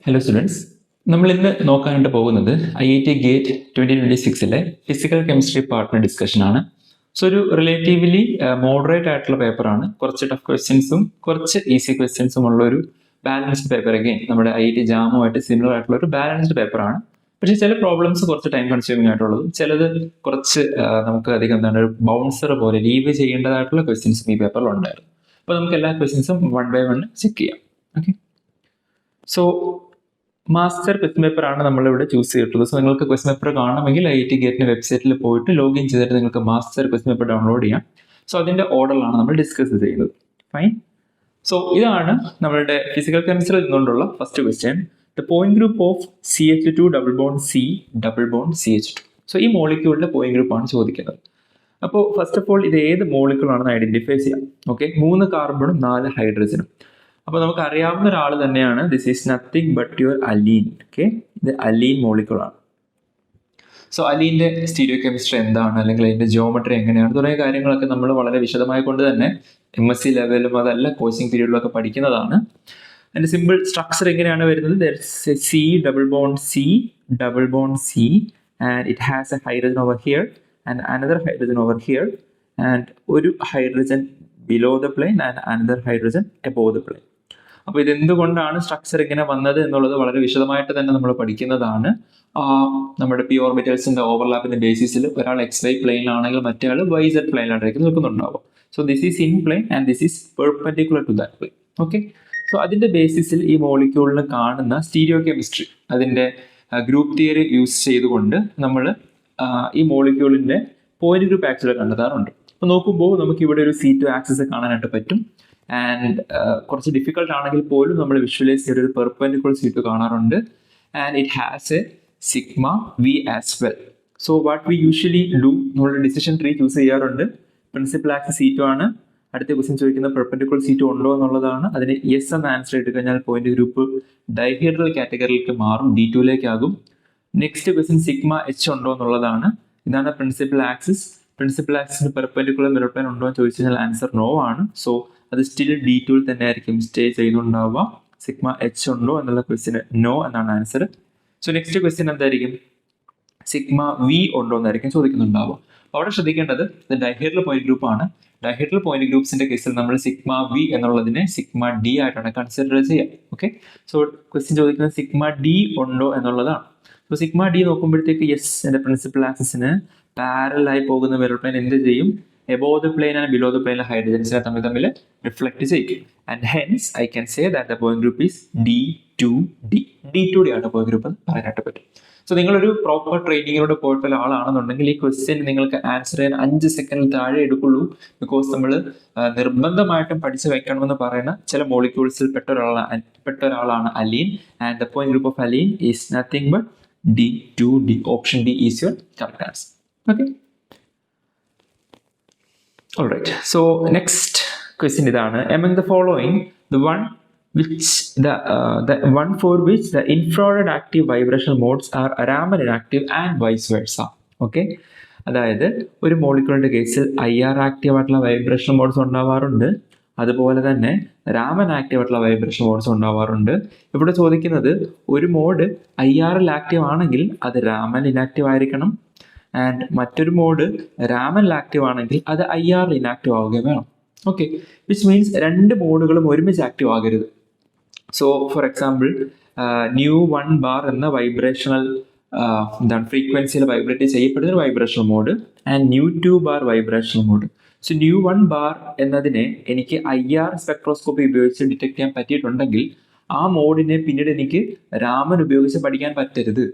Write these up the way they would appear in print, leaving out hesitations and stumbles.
Hello students, നമ്മൾ ഇന്ന് നോക്കാനായിട്ട് പോകുന്നത് IIT gate 2026 physical chemistry partner discussion ആണ്. സോ ഒരു റിലേറ്റീവ്ലി മോഡറേറ്റ് ആയിട്ടുള്ള പേപ്പറാണ്. കുറച്ച് ടഫ് ക്വസ്റ്റ്യൻസും കുറച്ച് ഈസി ക്വസ്റ്റ്യൻസും ഉള്ള ഒരു ബാലൻസ്ഡ് പേപ്പർ. അഗെയിൻ നമ്മുടെ IIT ജാമുമായിട്ട് സിമിലർ ആയിട്ടുള്ള ഒരു ബാലൻസ്ഡ് പേപ്പറാണ്. പക്ഷേ ചില പ്രോബ്ലംസ് കുറച്ച് ടൈം കൺസ്യൂമിംഗ് ആയിട്ടുള്ളതും ചിലത് കുറച്ച് നമുക്ക് അധികം എന്താണ് ഒരു ബൗൺസർ പോലെ ലീവ് ചെയ്യേണ്ടതായിട്ടുള്ള ക്വസ്റ്റ്യൻസും ഈ പേപ്പറിൽ ഉണ്ടായിരുന്നു. അപ്പോൾ നമുക്ക് എല്ലാ ക്വസ്റ്റ്യൻസും വൺ ബൈ വൺ ചെക്ക് ചെയ്യാം. Okay, so master question paper ആണ് നമ്മളിവിടെ ചൂസ് ചെയ്തിട്ടുള്ളത്. സോ നിങ്ങൾക്ക് ക്വസ്റ്റ്യൻ പേപ്പർ കാണണമെങ്കിൽ IIT ഗേറ്റിന്റെ വെബ്സൈറ്റിൽ പോയിട്ട് ലോഗിൻ ചെയ്തിട്ട് നിങ്ങൾക്ക് മാസ്റ്റർ ക്വസ്റ്റ്യൻ പേപ്പർ ഡൗൺലോഡ് ചെയ്യാം. സോ അതിന്റെ ഓർഡറിലാണ് നമ്മൾ ഡിസ്കസ് ചെയ്യുന്നത്. ഫൈൻ. സോ ഇതാണ് നമ്മളുടെ ഫിസിക്കൽ കെമിസ്ട്രിയിൽ നിന്നുകൊണ്ടുള്ള first question. The point group of CH2 double bond C double bond CH2. So ഈ മോളിക്യൂളിന്റെ പോയിന്റ് ഗ്രൂപ്പ് ആണ് ചോദിക്കുന്നത്. അപ്പോൾ ഫസ്റ്റ് ഓഫ് ഓൾ ഇത് ഏത് മോളിക്യൂൾ ആണെന്ന് ഐഡന്റിഫൈ ചെയ്യാം. ഓക്കെ, 3 കാർബണും 4 ഹൈഡ്രജനും. അപ്പോൾ നമുക്ക് അറിയാവുന്ന ഒരാൾ തന്നെയാണ്. This is nothing but your alien. Okay, ഇത് അലീൻ മോളിക്യൂൾ ആണ്. സോ അലീൻ്റെ സ്റ്റീരിയോ കെമിസ്ട്രി എന്താണ്, അല്ലെങ്കിൽ അതിന്റെ ജിയോമെട്രി എങ്ങനെയാണ് തുടങ്ങിയ കാര്യങ്ങളൊക്കെ നമ്മൾ വളരെ വിശദമായി കൊണ്ട് തന്നെ MSc ലെവലും അതല്ല കോച്ചിങ് പീരീഡിലും ഒക്കെ പഠിക്കുന്നതാണ്. അതിന്റെ സിമ്പിൾ സ്ട്രക്ചർ എങ്ങനെയാണ് വരുന്നത്? C double bond C double bond C and it has a hydrogen over here and another hydrogen over here and ഒരു hydrogen below the plane and another hydrogen above the plane. അപ്പോൾ ഇതെന്തുകൊണ്ടാണ് structure ഇങ്ങനെ വന്നത് എന്നുള്ളത് വളരെ വിശദമായിട്ട് തന്നെ നമ്മൾ പഠിക്കുന്നതാണ്. നമ്മുടെ പി ഓർബിറ്റൽസിന്റെ ഓവർലാപ്പിന്റെ ബേസിസിൽ ഒരാൾ XY പ്ലെയിനിലാണെങ്കിൽ മറ്റേ ആൾ YZ പ്ലെയിനിലായിരിക്കും നിൽക്കുന്നുണ്ടാവും. So this is in plane and this is perpendicular to that plane. Okay, so അതിന്റെ ബേസിസിൽ ഈ മോളിക്യൂളിന് കാണുന്ന സ്റ്റീരിയോ കെമിസ്ട്രി, അതിന്റെ ഗ്രൂപ്പ് തിയറി യൂസ് ചെയ്തുകൊണ്ട് നമ്മൾ ഈ മോളിക്യൂളിന്റെ പോയിന്റ് ഗ്രൂപ്പ് ആക്ച്വലി കണ്ടെത്താറുണ്ട്. അപ്പോൾ നോക്കുമ്പോൾ നമുക്ക് ഇവിടെ ഒരു C2 ആക്സിസ് കാണാനായിട്ട് പറ്റും. ആൻഡ് കുറച്ച് ഡിഫിക്കൽട്ട് ആണെങ്കിൽ പോലും നമ്മൾ വിഷ്വലൈസ് ചെയ്ത ഒരു പെർപെൻഡിക്കുലർ C2 കാണാറുണ്ട്. And it has A sigma V as well. So what we usually do, നമ്മളുടെ ഡിസിഷൻ ട്രീ ചൂസ് ചെയ്യാറുണ്ട്. പ്രിൻസിപ്പൽ ആക്സിസ് C2 ആണ്. അടുത്ത ക്വസ്റ്റ്യൻ ചോദിക്കുന്ന പെർപെൻഡിക്കുലർ C2 ഉണ്ടോ എന്നുള്ളതാണ്. അതിന് യെസ് എന്ന ആൻസർ ഇട്ട് കഴിഞ്ഞാൽ പോയിന്റ് ഗ്രൂപ്പ് ഡൈഹീഡ്രൽ കാറ്റഗറിയിലേക്ക് മാറും, D2ലേക്കാകും. നെക്സ്റ്റ് ക്വസ്റ്റ്യൻ സിഗ്മ H ഉണ്ടോ എന്നുള്ളതാണ്. ഇതാണ് പ്രിൻസിപ്പൽ ആക്സിസ്. പ്രിൻസിപ്പൽ ആക്സിന് പെർപെൻഡിക്കുലർ മിറർ പ്ലെയിൻ ഉണ്ടോ എന്ന് ചോദിച്ചു കഴിഞ്ഞാൽ ആൻസർ നോ ആണ്. സോ അത് സ്റ്റിൽ D2 തന്നെ ആയിരിക്കും സ്റ്റേ ചെയ്യുന്നുണ്ടാവുക. സിഗ്മ H ഉണ്ടോ എന്നുള്ള ക്വസ്റ്റ്യന് നോ എന്നാണ് ആൻസർ. സോ നെക്സ്റ്റ് ക്വസ്റ്റ്യൻ എന്തായിരിക്കും? സിഗ്മ V ഉണ്ടോ എന്നായിരിക്കും ചോദിക്കുന്നുണ്ടാവുക. അവിടെ ശ്രദ്ധിക്കേണ്ടത് ഇത് ഡൈഹീഡ്രൽ പോയിന്റ് ഗ്രൂപ്പ് ആണ്. ഡൈഹീഡ്രൽ പോയിന്റ് ഗ്രൂപ്പ്സിന്റെ കേസിൽ നമ്മൾ സിഗ്മ V എന്നുള്ളതിനെ സിഗ്മ D ആയിട്ടാണ് കൺസിഡർ ചെയ്യുക. ഓക്കെ, സോ ക്വസ്റ്റ്യൻ ചോദിക്കുന്നത് സിഗ്മ D ഉണ്ടോ എന്നുള്ളതാണ്. സോ സിഗ്മ D നോക്കുമ്പോഴത്തേക്ക് യെസ്, എന്റെ പ്രിൻസിപ്പൽ ആക്സിസിന് പാരലായി പോകുന്ന മിറർ പ്ലെയിൻ എന്ത് ചെയ്യും? Above the plane and below the plane ഹൈഡ്രജൻസിനെ തമ്മിൽ റിഫ്ലക്ട് ചെയ്യും. And hence I can say that the point group is D2D. D2D ആണ് പോയിന്റ് ഗ്രൂപ്പ് എന്ന് പറയാനായിട്ട് പറ്റും. സോ നിങ്ങളൊരു പ്രോപ്പർ ട്രെയിനിങ്ങിലൂടെ പോയിട്ടുള്ള ആളാണെന്നുണ്ടെങ്കിൽ ഈ ക്വസ്റ്റ്യൻ നിങ്ങൾക്ക് ആൻസർ ചെയ്യാൻ 5 സെക്കൻഡിൽ താഴെ എടുക്കുള്ളൂ. ബിക്കോസ് നമ്മൾ നിർബന്ധമായിട്ടും പഠിച്ചു വെക്കണമെന്ന് പറയുന്ന ചില മോളിക്യൂൾസിൽ പെട്ട ഒരാളാണ് alien. And the point group of alien is nothing but D2D. Option D is your correct answer. Okay, alright, so next question ഇതാണ്. Among the following, the one for which the infrared active vibrational modes are Raman inactive and vice versa. Okay, അതായത് ഒരു മോളിക്യൂളിന്റെ കേസിൽ IR active ആയിട്ടുള്ള vibration modes ഉണ്ടാവാറുണ്ട്, അതുപോലെ തന്നെ Raman active ആയിട്ടുള്ള vibration modes ഉണ്ടാവാറുണ്ട്. ഇവിടെ ചോദിക്കുന്നത് ഒരു മോഡ് IR ആക്റ്റീവ് ആണെങ്കിൽ അത് രാമൻ ഇനാക്റ്റീവ് ആയിരിക്കണം, ആൻഡ് മറ്റൊരു മോഡ് രാമനിൽ ആക്റ്റീവ് ആണെങ്കിൽ അത് IR ഇനാക്റ്റീവ് ആവുകയും വേണം. ഓക്കെ, വിച്ച് മീൻസ് രണ്ട് മോഡുകളും ഒരുമിച്ച് ആക്റ്റീവ് ആകരുത്. So for example nu1 bar എന്ന വൈബ്രേഷണൽ ഫ്രീക്വൻസിയിൽ വൈബ്രേറ്റ് ചെയ്യപ്പെടുന്ന ഒരു vibrational mode and nu2 bar vibrational mode. So nu1 bar എന്നതിനെ എനിക്ക് IR സ്പെക്ട്രോസ്കോപ്പി ഉപയോഗിച്ച് ഡിറ്റക്ട് ചെയ്യാൻ പറ്റിയിട്ടുണ്ടെങ്കിൽ ആ മോഡിനെ പിന്നീട് എനിക്ക് രാമൻ ഉപയോഗിച്ച് പഠിക്കാൻ പറ്റരുത്.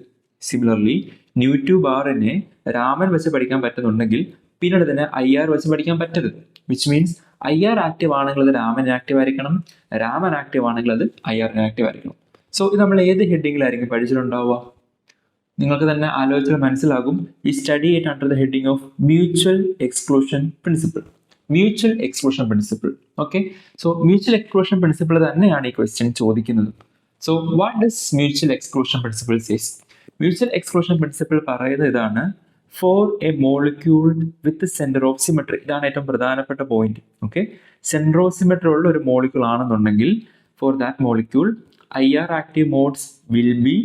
സിമിലർലി nu2 ബാറിനെ രാമൻ വെച്ച് പഠിക്കാൻ പറ്റുന്നുണ്ടെങ്കിൽ പിന്നീട് തന്നെ IR വെച്ച് പഠിക്കാൻ പറ്റരുത്. വിച്ച് മീൻസ് IR ആക്റ്റീവ് ആണെങ്കിൽ അത് രാമൻ ആക്റ്റീവ് ആയിരിക്കണം, രാമൻ ആക്റ്റീവ് ആണെങ്കിൽ അത് IR ആക്റ്റീവ് ആയിരിക്കണം. സോ ഇത് നമ്മൾ ഏത് ഹെഡിങ്ങിലായിരിക്കും പഠിച്ചിട്ടുണ്ടാവുക? നിങ്ങൾക്ക് തന്നെ ആലോചിച്ചാൽ മനസ്സിലാകും. ഈ study it under the heading of mutual exclusion principle. Mutual exclusion principle. Okay, so mutual exclusion principle തന്നെയാണ് ഈ ക്വസ്റ്റ്യൻ ചോദിക്കുന്നത്. So what does mutual exclusion principle says? Mutual exclusion principle പറയുന്നത് ഇതാണ്: for a molecule with centre of symmetry. ഇതാണ് ഏറ്റവും പ്രധാനപ്പെട്ട point. Okay, centre of symmetry ഉള്ള ഒരു മോളിക്യൂൾ ആണെന്നുണ്ടെങ്കിൽ for that molecule IR active modes will be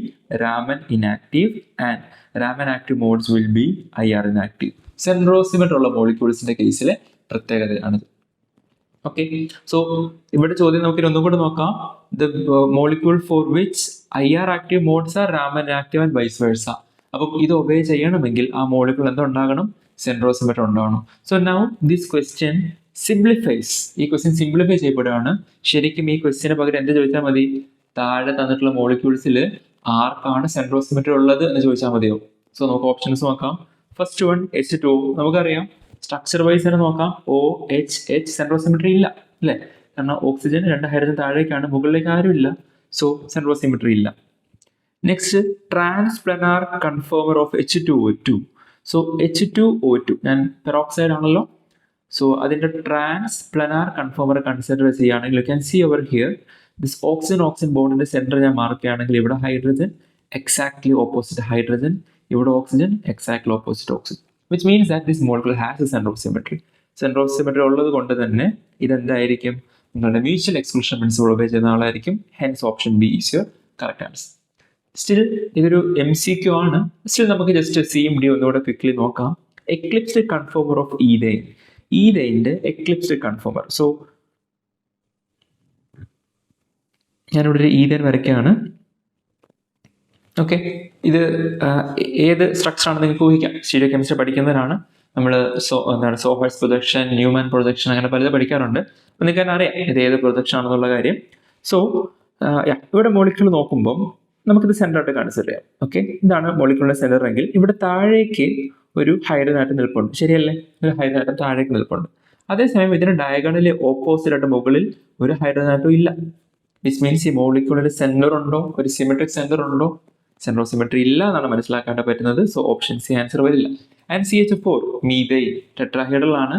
Raman inactive and Raman active modes will be IR inactive. സെൻട്രോസിമെട്രി ഉള്ള മോളിക്യൂൾസിന്റെ കേസിലെ പ്രത്യേകതയാണിത്. Okay, so ഇവിടെ ചോദ്യം നമുക്ക് ഒന്നും കൂടെ നോക്കാം. The molecule for which IR active modes are Raman inactive and vice versa. അപ്പം ഇത് ഒബേ ചെയ്യണമെങ്കിൽ ആ മോളിക്യൂൾ എന്തുണ്ടാകണം? സെൻട്രോസിമെട്രി ഉണ്ടാകണം. So now this question simplifies. ഈ ക്വസ്റ്റ്യൻ സിംപ്ലിഫൈ ചെയ്യപ്പെടുകയാണ്. ശരിക്കും ഈ ക്വസ്റ്റ്യന് പകരം എന്ത് ചോദിച്ചാൽ മതി? താഴെ തന്നിട്ടുള്ള മോളിക്യൂൾസിൽ ആർക്കാണ് സെൻട്രോസിമെട്രി ഉള്ളത് എന്ന് ചോദിച്ചാൽ മതിയോ? സോ നമുക്ക് ഓപ്ഷൻസ് നോക്കാം. First one H2O. നമുക്കറിയാം സ്ട്രക്ചർ വൈസ് തന്നെ നോക്കാം. OH സെൻട്രോസിമെട്രി ഇല്ല അല്ലേ? കാരണം ഓക്സിജൻ 2 ഹൈഡ്രജൻ താഴേക്കാണ്, മുകളിലേക്ക് ആരും ഇല്ല. സോ സെൻട്രോസിമെട്രി ഇല്ല. Next transplanar conformer of H2O2. So H2O2 ഞാൻ പെറോക്സൈഡ് ആണല്ലോ. സോ അതിന്റെ ട്രാൻസ്പ്ലനാർ കൺഫോമർ കൺസിഡർ ചെയ്യുകയാണെങ്കിൽ you can see over here this oxygen ബോണ്ടിന്റെ സെന്റർ ഞാൻ മാർക്ക് ചെയ്യുകയാണെങ്കിൽ ഇവിടെ ഹൈഡ്രജൻ എക്സാക്ട്ലി ഓപ്പോസിറ്റ് ഹൈഡ്രജൻ, ഇവിടെ oxygen exactly opposite oxygen, which means that this molecule has a centrosymmetry. Centrosymmetry ഉള്ളത് കൊണ്ട് തന്നെ ഇതെന്തായിരിക്കും? നിങ്ങളുടെ മ്യൂച്വൽ എക്സ്ക്ലൂഷൻ പ്രിൻസിപ്പിൾ ഒബേ ചെയ്യുന്ന ആളായിരിക്കും. Hence option B is your correct answer. Still ഇതൊരു MCQ ആണ്. സ്റ്റിൽ നമുക്ക് ജസ്റ്റ് CMD ഒന്നുകൂടെ ക്വിക്ലി നോക്കാം. Eclipsed conformer of ethane. ഈഥെയ്ൻ്റെ എക്ലിപ്സ്ഡ് കൺഫോമർ. സോ ഞാനിവിടെ ഒരു ഈഥെയ്ൻ വരയ്ക്കുകയാണ്. ഓക്കെ, ഇത് ഏത് സ്ട്രക്ചർ ആണെന്ന് നിങ്ങൾക്ക് ഊഹിക്കാം. സ്റ്റീരിയോ കെമിസ്ട്രി പഠിക്കുന്നവരാണ്. നമ്മൾ സോഹേഴ്സ് പ്രൊജക്ഷൻ, ന്യൂമാൻ പ്രൊജക്ഷൻ, അങ്ങനെ പലത് പഠിക്കാറുണ്ട്. അപ്പം നിങ്ങൾക്ക് തന്നെ അറിയാം ഇത് ഏത് പ്രൊജക്ഷൻ ആണെന്നുള്ള കാര്യം. സോ ഇവിടെ മോളിക്യൂൾ നോക്കുമ്പോൾ നമുക്കിത് സെൻറ്ററായിട്ട് കൺസിഡർ ചെയ്യാം. ഓക്കെ, ഇതാണ് മോളിക്യൂളിന്റെ സെൻറ്റർ എങ്കിൽ ഇവിടെ താഴേക്ക് ഒരു ഹൈഡ്രജൻ ആറ്റം നിൽപ്പുണ്ട്, ശരിയല്ലേ? ഒരു ഹൈഡ്രജൻ ആറ്റം താഴേക്ക് നിൽപ്പുണ്ട്. അതേസമയം ഇതിന് ഡയഗണലി ഓപ്പോസിറ്റ് ആയിട്ട് മുകളിൽ ഒരു ഹൈഡ്രജൻ ആറ്റം ഇല്ല. വിച്ച് മീൻസ് ഈ മോളിക്യൂളിൽ സെൻറ്റർ ഉണ്ടോ, ഒരു സിമെട്രിക് സെൻറ്റർ ഉണ്ടോ? സെൻട്രോസിമെട്രി ഇല്ല എന്നാണ് മനസ്സിലാക്കാൻ പറ്റുന്നത്. സോ ഓപ്ഷൻ സി ആൻസർ വരില്ല. ആൻഡ് CH4 മീഥൈൻ ടെട്രാഹൈഡ്രൽ ആണ്,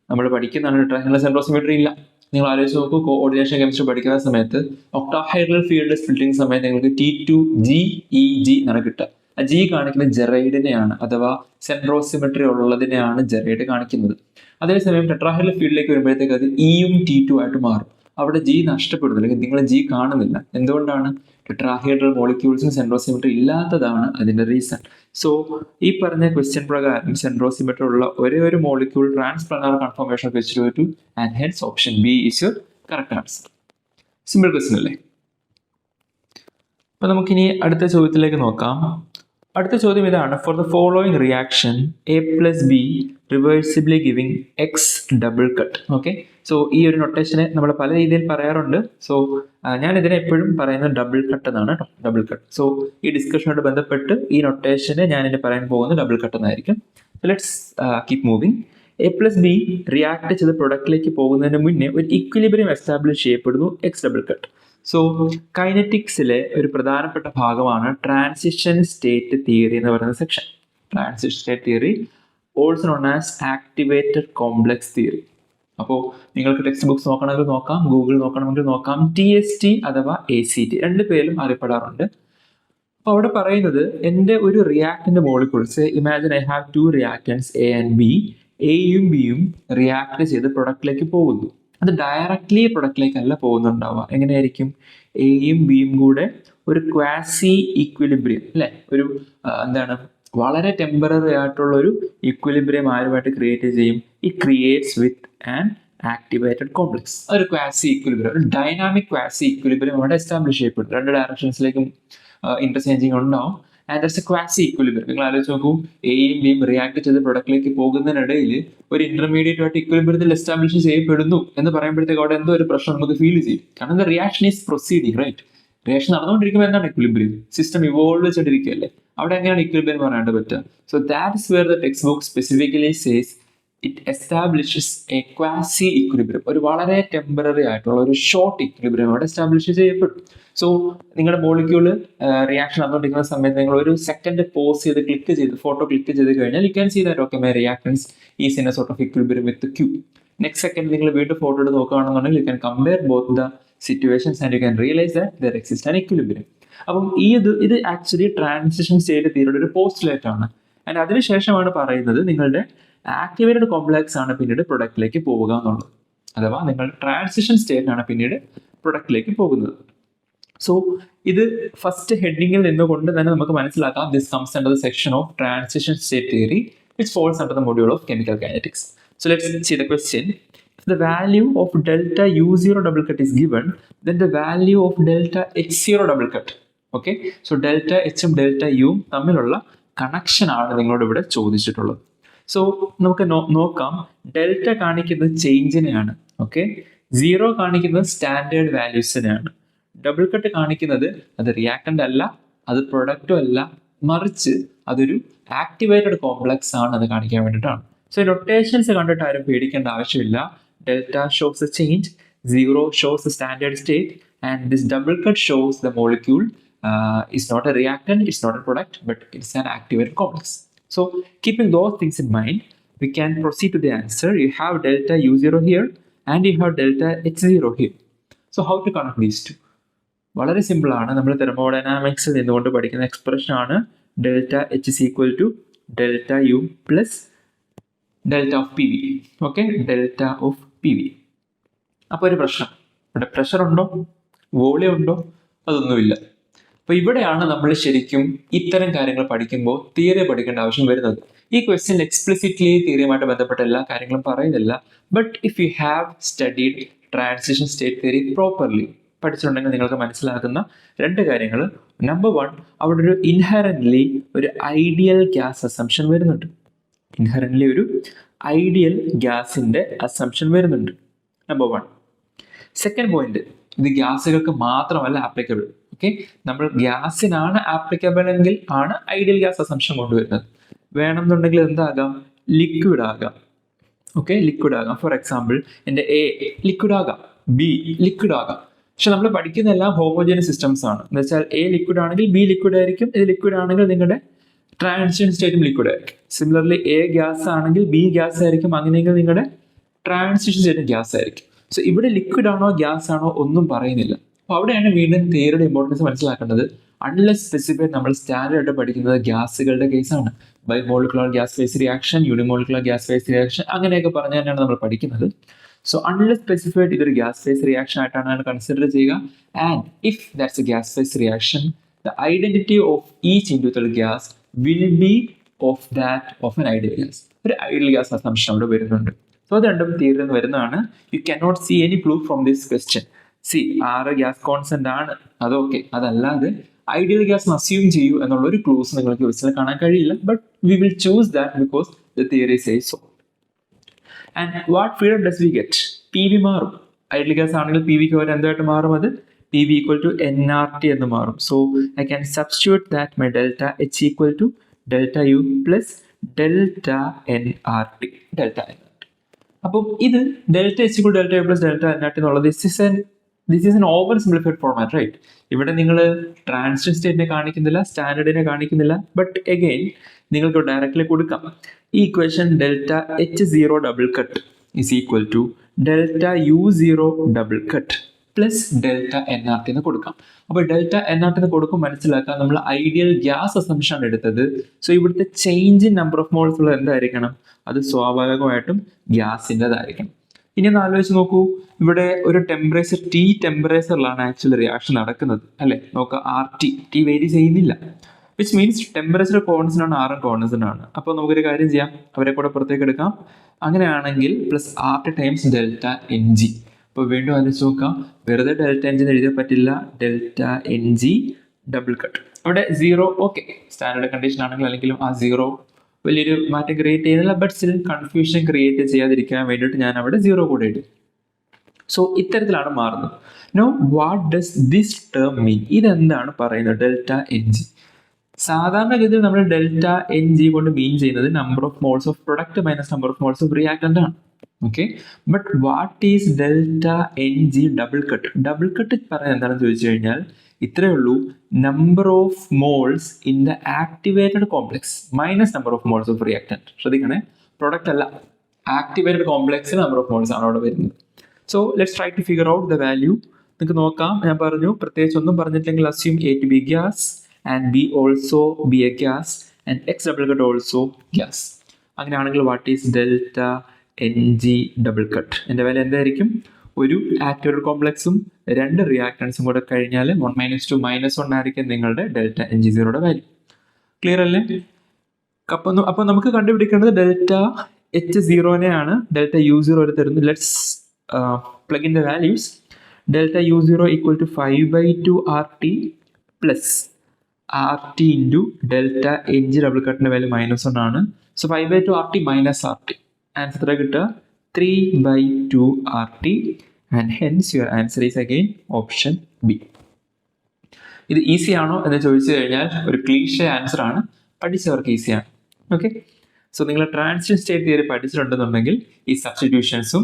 നമ്മൾ പഠിക്കുന്നതാണ്. ടെട്രാഹൈഡ്രൽ സെൻട്രോസിമെട്രി ഇല്ല. നിങ്ങൾ ആലോചിച്ച് നോക്കൂ, കോഓർഡിനേഷൻ കെമിസ്ട്രി പഠിക്കുന്ന സമയത്ത് ഒക്ടാഹൈഡ്രൽ ഫീൽഡ് സ്പ്ലിറ്റിംഗ് സമയത്ത് നിങ്ങൾക്ക് T2GEG എന്നാണ് കിട്ടുക. ആ G കാണിക്കുന്നത് ജെറൈഡിനെയാണ്, അഥവാ സെൻട്രോസിമെട്രി ഉള്ളതിനെയാണ് ജെറൈഡ് കാണിക്കുന്നത്. അതേസമയം ടെട്രാഹൈഡ്രൽ ഫീൽഡിലേക്ക് വരുമ്പോഴത്തേക്ക് അത് Eയും T2 ആയിട്ട് മാറും. അവിടെ G നഷ്ടപ്പെടുന്നു, അല്ലെങ്കിൽ നിങ്ങൾ G കാണുന്നില്ല. എന്തുകൊണ്ടാണ്? ടെട്രാഹൈഡ്രൽ മോളിക്യൂൾസിന് സെൻട്രോസിമെട്രി ഇല്ലാത്തതാണ് അതിന്റെ റീസൺ. സോ ഈ പറഞ്ഞ ക്വസ്റ്റ്യൻ പ്രകാരം സെൻട്രോസിമെട്രി ഉള്ള ഒരേ ഒരു molecule transplanar conformation of H2O2 and hence option B is your correct answer. Simple question അല്ലേ? അപ്പൊ നമുക്കിനി അടുത്ത ചോദ്യത്തിലേക്ക് നോക്കാം. അടുത്ത ചോദ്യം ഇതാണ്. For the following reaction A+B reversibly giving X double cut. Okay, so ഈ ഒരു നൊട്ടേഷനെ നമ്മൾ പല രീതിയിൽ പറയാറുണ്ട്. സോ ഞാൻ ഇതിനെ എപ്പോഴും പറയുന്നത് ഡബിൾ കട്ട് എന്നാണ് കേട്ടോ, ഡബിൾ കട്ട്. സോ ഈ ഡിസ്കഷനോട് ബന്ധപ്പെട്ട് ഈ നൊട്ടേഷനെ ഞാൻ ഇനി പറയാൻ പോകുന്നത് ഡബിൾ കട്ട് എന്നായിരിക്കും. Let's keep moving. A+B react ചെയ്ത പ്രൊഡക്റ്റിലേക്ക് പോകുന്നതിന് മുന്നേ ഒരു ഇക്വിലിബ്രിയം എസ്റ്റാബ്ലിഷ് ചെയ്യപ്പെടുന്നു, X ഡബിൾ കട്ട്. സോ കൈനറ്റിക്സിലെ ഒരു പ്രധാനപ്പെട്ട ഭാഗമാണ് ട്രാൻസിഷൻ സ്റ്റേറ്റ് തിയറി എന്ന് പറയുന്ന section. Transition state theory also known as activated complex theory. അപ്പോൾ നിങ്ങൾക്ക് ടെക്സ്റ്റ് ബുക്സ് നോക്കണമെങ്കിൽ നോക്കാം, ഗൂഗിൾ നോക്കണമെങ്കിൽ നോക്കാം. TST അഥവാ ACT രണ്ട് പേരിലും അറിയപ്പെടാറുണ്ട്. അപ്പോൾ അവിടെ പറയുന്നത് എൻ്റെ ഒരു reactant molecules, imagine I have 2 reactance A and B. എയും ബിയും റിയാക്ട് ചെയ്ത് പ്രൊഡക്റ്റിലേക്ക് പോകുന്നു. അത് ഡയറക്ട്ലി പ്രൊഡക്റ്റിലേക്കല്ല പോകുന്നുണ്ടാവുക. എങ്ങനെയായിരിക്കും? എയും ബിയും കൂടെ ഒരു ക്വാസി ഇക്വിലിബ്രിയം അല്ലെ, ഒരു എന്താണ് വളരെ ടെമ്പററി ആയിട്ടുള്ള ഒരു ഇക്വിലിബ്രിയം ആരുമായിട്ട് ക്രിയേറ്റ് ചെയ്യും? ഈ creates with an activated complex. അതൊരു ക്വാസി ഇക്വിലിബ്രിയം, ഒരു ഡൈനാമിക് ക്വാസി ഇക്വിലിബ്രിയം അവിടെ എസ്റ്റാബ്ലിഷ് ചെയ്യപ്പെടും. രണ്ട് ഡയറക്ഷൻസിലേക്കും ഇന്റർചേഞ്ചിങ് ഉണ്ടാവും. And that's A quasi equilibrium. നിങ്ങൾ ആലോചിച്ച് നോക്കൂ, എയും ബിയും റിയാക്ട് ചെയ്ത് പ്രൊഡക്റ്റിലേക്ക് പോകുന്നതിനിടയിൽ ഒരു ഇന്റർമീഡിയറ്റ് ആയിട്ട് ഇക്വിലിബ്രിയത്തിൽ എസ്റ്റാബ്ലിഷ് ചെയ്യപ്പെടുന്നു എന്ന് പറയുമ്പോഴത്തേക്ക് അവിടെ എന്തോ ഒരു പ്രശ്നം നമുക്ക് ഫീൽ ചെയ്യും. കാരണം the reaction is proceeding, right? Reaction നടന്നുകൊണ്ടിരിക്കുമ്പോൾ എന്താണ് ഇക്വിലിബ്രിയം? സിസ്റ്റം ഇവോൾവ് ചെയ്തിരിക്കുകയല്ലേ, അവിടെ എങ്ങനെയാണ് ഇക്വിലിബ്രിയം പറയാണ്ട് പറ്റുക? So that's where the textbook specifically says it establishes a quasi equilibrium. ഒരു വളരെ ടെമ്പററി ആയിട്ടുള്ള ഒരു ഷോർട്ട് ഇക്വിലിബ്രിയം അവിടെ എസ്റ്റാബ്ലിഷ് ചെയ്യപ്പെടും. സോ നിങ്ങളുടെ മോളിക്യൂള് റിയാക്ഷൻ നടന്നുകൊണ്ടിരിക്കുന്ന സമയത്ത് നിങ്ങൾ ഒരു സെക്കൻഡ് പോസ് ചെയ്ത് ക്ലിക്ക് ചെയ്ത് ഫോട്ടോ ക്ലിക്ക് ചെയ്ത് കഴിഞ്ഞാൽ you can see that okay my reactants is in a sort of equilibrium with Q. Next second നിങ്ങൾ വീണ്ടും ഫോട്ടോ എടുത്ത് നോക്കുകയാണെന്നുണ്ടെങ്കിൽ you can compare both the situations and you can realise that there exist an equilibrium. അപ്പം ഇത് actually transition state തിയറിയുടെ ഒരു postulate ആണ്. And അതിനുശേഷമാണ് പറയുന്നത് നിങ്ങളുടെ ആക്ടിവേറ്റഡ് കോംപ്ലക്സ് ആണ് പിന്നീട് പ്രൊഡക്റ്റിലേക്ക് പോവുക എന്നുള്ളത്. അഥവാ നിങ്ങൾ ട്രാൻസിഷൻ സ്റ്റേറ്റ് ആണ് പിന്നീട് പ്രൊഡക്റ്റിലേക്ക് പോകുന്നത്. സോ ഇത് ഫസ്റ്റ് ഹെഡിങ്ങിൽ നിന്നുകൊണ്ട് തന്നെ നമുക്ക് മനസ്സിലാക്കാം this comes under the section of transition state theory which false under the module of chemical kinetics. So let's see the question. If the value of delta U0 double cut is given, then the value of delta H0 double cut. Okay, so delta എച്ചും delta യുവും തമ്മിലുള്ള connection ആണ് നിങ്ങളോട് ഇവിടെ ചോദിച്ചിട്ടുള്ളത്. So നമുക്ക് നോക്കാം. Delta കാണിക്കുന്നത് ചേഞ്ചിനെയാണ്, ഓക്കെ. 0 കാണിക്കുന്നത് സ്റ്റാൻഡേർഡ് വാല്യൂസിനെയാണ്. ഡബിൾ കട്ട് കാണിക്കുന്നത് അത് റിയാക്ടൻ്റ് അല്ല, അത് പ്രൊഡക്റ്റും അല്ല, മറിച്ച് അതൊരു ആക്ടിവേറ്റഡ് കോംപ്ലക്സ് ആണ് അത് കാണിക്കാൻ വേണ്ടിയിട്ടാണ്. സോ നൊട്ടേഷൻസ് കണ്ടിട്ട് ആരും പേടിക്കേണ്ട ആവശ്യമില്ല. Delta shows A change, 0 shows A standard state, and this double cut shows the molecule is not a reactant, it's not a product, but it's an activated complex. So keeping those things in mind, we can proceed to the answer. You have delta U0 here and you have delta H0 here. So how to connect these two? വളരെ simple ആണ്. നമ്മൾ തെർമോഡൈനാമിക്സിൽ നിന്നുകൊണ്ട് പഠിക്കുന്ന expression ആണ് delta H is equal to delta U plus delta of P V. Okay, delta of P V. അപ്പോൾ ഒരു പ്രശ്നം, ഇവിടെ പ്രഷർ ഉണ്ടോ, വോളിയം ഉണ്ടോ? അതൊന്നുമില്ല. അപ്പോൾ ഇവിടെയാണ് നമ്മൾ ശരിക്കും ഇത്തരം കാര്യങ്ങൾ പഠിക്കുമ്പോൾ തിയറി പഠിക്കേണ്ട ആവശ്യം വരുന്നത്. ഈ ക്വസ്റ്റ്യൻ എക്സ്പ്ലിസിറ്റ്ലി തിയറിയുമായിട്ട് ബന്ധപ്പെട്ട എല്ലാ കാര്യങ്ങളും പറയുന്നില്ല. But if you have studied transition state theory properly പഠിച്ചിട്ടുണ്ടെങ്കിൽ നിങ്ങൾക്ക് മനസ്സിലാക്കുന്ന രണ്ട് കാര്യങ്ങൾ. നമ്പർ 1, അവിടെ ഒരു ഇൻഹെറൻ്റ്ലി ഒരു ഐഡിയൽ ഗ്യാസ് അസംഷൻ വരുന്നുണ്ട്. ഇൻഹെറൻ്റ്ലി ഒരു ഐഡിയൽ ഗ്യാസിൻ്റെ അസംഷൻ വരുന്നുണ്ട്, നമ്പർ 1. സെക്കൻഡ് പോയിന്റ്, ഇത് ഗ്യാസുകൾക്ക് മാത്രമല്ല ആപ്ലിക്കബിൾ. ഓക്കെ, നമ്മൾ ഗ്യാസിനാണ് ആപ്ലിക്കബിൾ എങ്കിൽ ആണ് ഐഡിയൽ ഗ്യാസ് അസംഷൻ കൊണ്ടുവരുന്നത്. വേണമെന്നുണ്ടെങ്കിൽ എന്താകാം, ലിക്വിഡ് ആകാം. ഓക്കെ, ലിക്വിഡ് ആകാം. ഫോർ എക്സാമ്പിൾ എൻ്റെ എ ലിക്വിഡ് ആകാം, ബി ലിക്വിഡ് ആകാം. പക്ഷെ നമ്മൾ പഠിക്കുന്ന എല്ലാം ഹോമോജനിയസ് സിസ്റ്റംസ് ആണ്. എന്ന് വെച്ചാൽ എ ലിക്വിഡ് ആണെങ്കിൽ ബി ലിക്വിഡ് ആയിരിക്കും, ഇത് ലിക്വിഡ് ആണെങ്കിൽ നിങ്ങളുടെ ട്രാൻസിഷൻ സ്റ്റേറ്റും ലിക്വിഡ് ആയിരിക്കും. സിമിലർലി എ ഗ്യാസ് ആണെങ്കിൽ ബി ഗ്യാസ് ആയിരിക്കും, അങ്ങനെയെങ്കിൽ നിങ്ങളുടെ ട്രാൻസിഷൻ സ്റ്റേറ്റും ഗ്യാസ് ആയിരിക്കും. സോ ഇവിടെ ലിക്വിഡ് ആണോ ഗ്യാസ് ആണോ ഒന്നും പറയുന്നില്ല. അപ്പോൾ അവിടെയാണ് വീണ്ടും തിയറിയുടെ ഇമ്പോർട്ടൻസ് മനസ്സിലാക്കേണ്ടത്. അൺലെസ് സ്പെസിഫൈഡ് നമ്മൾ സ്റ്റാൻഡേർഡ് ആയിട്ട് പഠിക്കുന്നത് ഗ്യാസുകളുടെ കേസാണ്. Bimolecular gas phase reaction, unimolecular gas phase reaction, അങ്ങനെയൊക്കെ പറഞ്ഞു തന്നെയാണ് നമ്മൾ പഠിക്കുന്നത്. സോ അൺലെസ് സ്പെസിഫൈഡ് ഇതൊരു ഗ്യാസ് ഫേസ് റിയാക്ഷൻ ആയിട്ടാണ് കൺസിഡർ ചെയ്യുക. And if that's a gas phase reaction, the identity of each individual gas will be of that of an ideal gas. ഒരു ideal gas assumption അവിടെ വരുന്നുണ്ട്. So അത് രണ്ടും തിയറിയിൽ നിന്ന് വരുന്നതാണ്. You can not see any clue from this question. C 6 gas constant ആണ്, അതൊക്കെ. അതല്ലാതെ ഐഡിയൽ ഗ്യാസ് അസ്യൂം ചെയ്യൂ എന്നുള്ള ഒരു ക്ലൂസ് നിങ്ങൾക്ക് ക്വസ്റ്റ്യനിൽ കാണാൻ കഴിയില്ല. But we will choose that because the theory says so. And what freedom does we get? P V മാറും. ഐഡിയൽ ഗ്യാസ് ആണെങ്കിൽ പി വിക്ക് വരെ എന്തായിട്ട് മാറും? അത് P V equal to NRT എന്ന് മാറും. So I can substitute that my delta H equal to delta U plus delta NRT. Delta NRT. അപ്പം ഇത് delta H equal delta U plus delta NRT എന്നുള്ളത് this is N over simplified format, right? ഇവിടെ നിങ്ങൾ transition സ്റ്റേറ്റിനെ കാണിക്കുന്നില്ല, സ്റ്റാൻഡേർഡിനെ കാണിക്കുന്നില്ല. But again നിങ്ങൾക്ക് directly കൊടുക്കാം. ഈ equation delta H0 double cut is equal to delta U0 double cut plus delta NRT എന്ന് കൊടുക്കാം. അപ്പോൾ ഡെൽറ്റ NRT എന്ന് കൊടുക്കും മനസ്സിലാക്കാം നമ്മൾ ഐഡിയൽ ഗ്യാസ് അസംഷൻ ആണ് എടുത്തത്. സോ ഇവിടുത്തെ change in number of moles ഉള്ളത് എന്തായിരിക്കണം? അത് സ്വാഭാവികമായിട്ടും ഗ്യാസിൻ്റെതായിരിക്കണം. ഇനി ഒന്ന് ആലോചിച്ച് നോക്കൂ, ഇവിടെ ഒരു ടെമ്പറേച്ചർ T ടെമ്പറേച്ചറിലാണ് ആക്ച്വലി റിയാക്ഷൻ നടക്കുന്നത്, അല്ലേ? നോക്കുക, T വേരി ചെയ്യുന്നില്ല. വിച്ച് മീൻസ് ടെമ്പറേച്ചർ കോൺസ്റ്റന്റ് ആണ്, R കോൺസ്റ്റന്റ് ആണ്. അപ്പോൾ നമുക്കൊരു കാര്യം ചെയ്യാം, അവരെ കൂടെ പുറത്തേക്ക് എടുക്കാം. അങ്ങനെയാണെങ്കിൽ plus RT times delta NG. അപ്പോൾ വീണ്ടും ആലോചിച്ച് നോക്കാം, വെറുതെ ഡെൽറ്റ NG എന്ന് എഴുതാൻ പറ്റില്ല. Delta NG double cut. അവിടെ 0 ഓക്കെ, സ്റ്റാൻഡേർഡ് കണ്ടീഷൻ ആണെങ്കിൽ അല്ലെങ്കിലും ആ 0 വലിയൊരു മാറ്റം ക്രിയേറ്റ് ചെയ്യുന്നില്ല. ബട്ട് സ്റ്റിൽ കൺഫ്യൂഷൻ ക്രിയേറ്റ് ചെയ്യാതിരിക്കാൻ വേണ്ടിയിട്ട് ഞാൻ അവിടെ 0 കൂടെ ഇടും. സോ ഇത്തരത്തിലാണ് മാറുന്നത്. No what does this term mean? ഇതെന്താണ് പറയുന്നത്? Delta NG. സാധാരണഗതിയിൽ നമ്മൾ ഡെൽറ്റ NG കൊണ്ട് മീൻ ചെയ്യുന്നത് number of moles of product minus number of moles of reactant ആണ്. Okay, but what is delta NG double cut? Double cut പറയുന്നത് എന്താണെന്ന് ചോദിച്ചു കഴിഞ്ഞാൽ ഇത്രയേ ഉള്ളൂ, number of moles in the activated complex minus number of moles of reactant. ശ്രദ്ധിക്കണേ, product അല്ല, activated കോംപ്ലക്സിന് നമ്പർ ഓഫ് മോൾസ് ആണ് അവിടെ വരുന്നത്. So let's try to figure out the value. നിങ്ങൾക്ക് നോക്കാം, ഞാൻ പറഞ്ഞു പ്രത്യേകിച്ച് ഒന്നും പറഞ്ഞിട്ടില്ലെങ്കിൽ assume A to be gas and B also be a gas and X double cut also gas. അങ്ങനെയാണെങ്കിൽ what is delta NG double cut? എൻ്റെ value എന്തായിരിക്കും? ഒരു ആക്റ്റീവ് കോംപ്ലക്സും 2 റിയാക്ടൻസും കൂടെ കഴിഞ്ഞാൽ 1 - 2 -1 ആയിരിക്കും നിങ്ങളുടെ ഡെൽറ്റ Ng0യുടെ വാല്യൂ. ക്ലിയർ അല്ലേ? അപ്പോൾ നമുക്ക് കണ്ടുപിടിക്കേണ്ടത് ഡെൽറ്റ H0നെയാണ് ഡെൽറ്റ U0 തരുന്നത്. Let's plug in the values. Delta U0 equal to 5/2 RT plus RT into delta Ng double കട്ടിൻ്റെ വാല്യൂ -1 ആണ്. So 5/2 RT minus RT. Answer എത്ര കിട്ടുക? 3/2 RT. And hence your answer is again option B. ഇത് easy ആണോ എന്ന് ചോദിച്ചു കഴിഞ്ഞാൽ ഒരു ക്ലീഷ ആൻസർ ആണ്. പഠിച്ചവർക്ക് ഈസിയാണ്. ഓക്കെ, സോ നിങ്ങൾ ട്രാൻസിഷൻ സ്റ്റേറ്റ് തിയറി പഠിച്ചിട്ടുണ്ടെന്നുണ്ടെങ്കിൽ ഈ സബ്സ്റ്റിറ്റ്യൂഷൻസും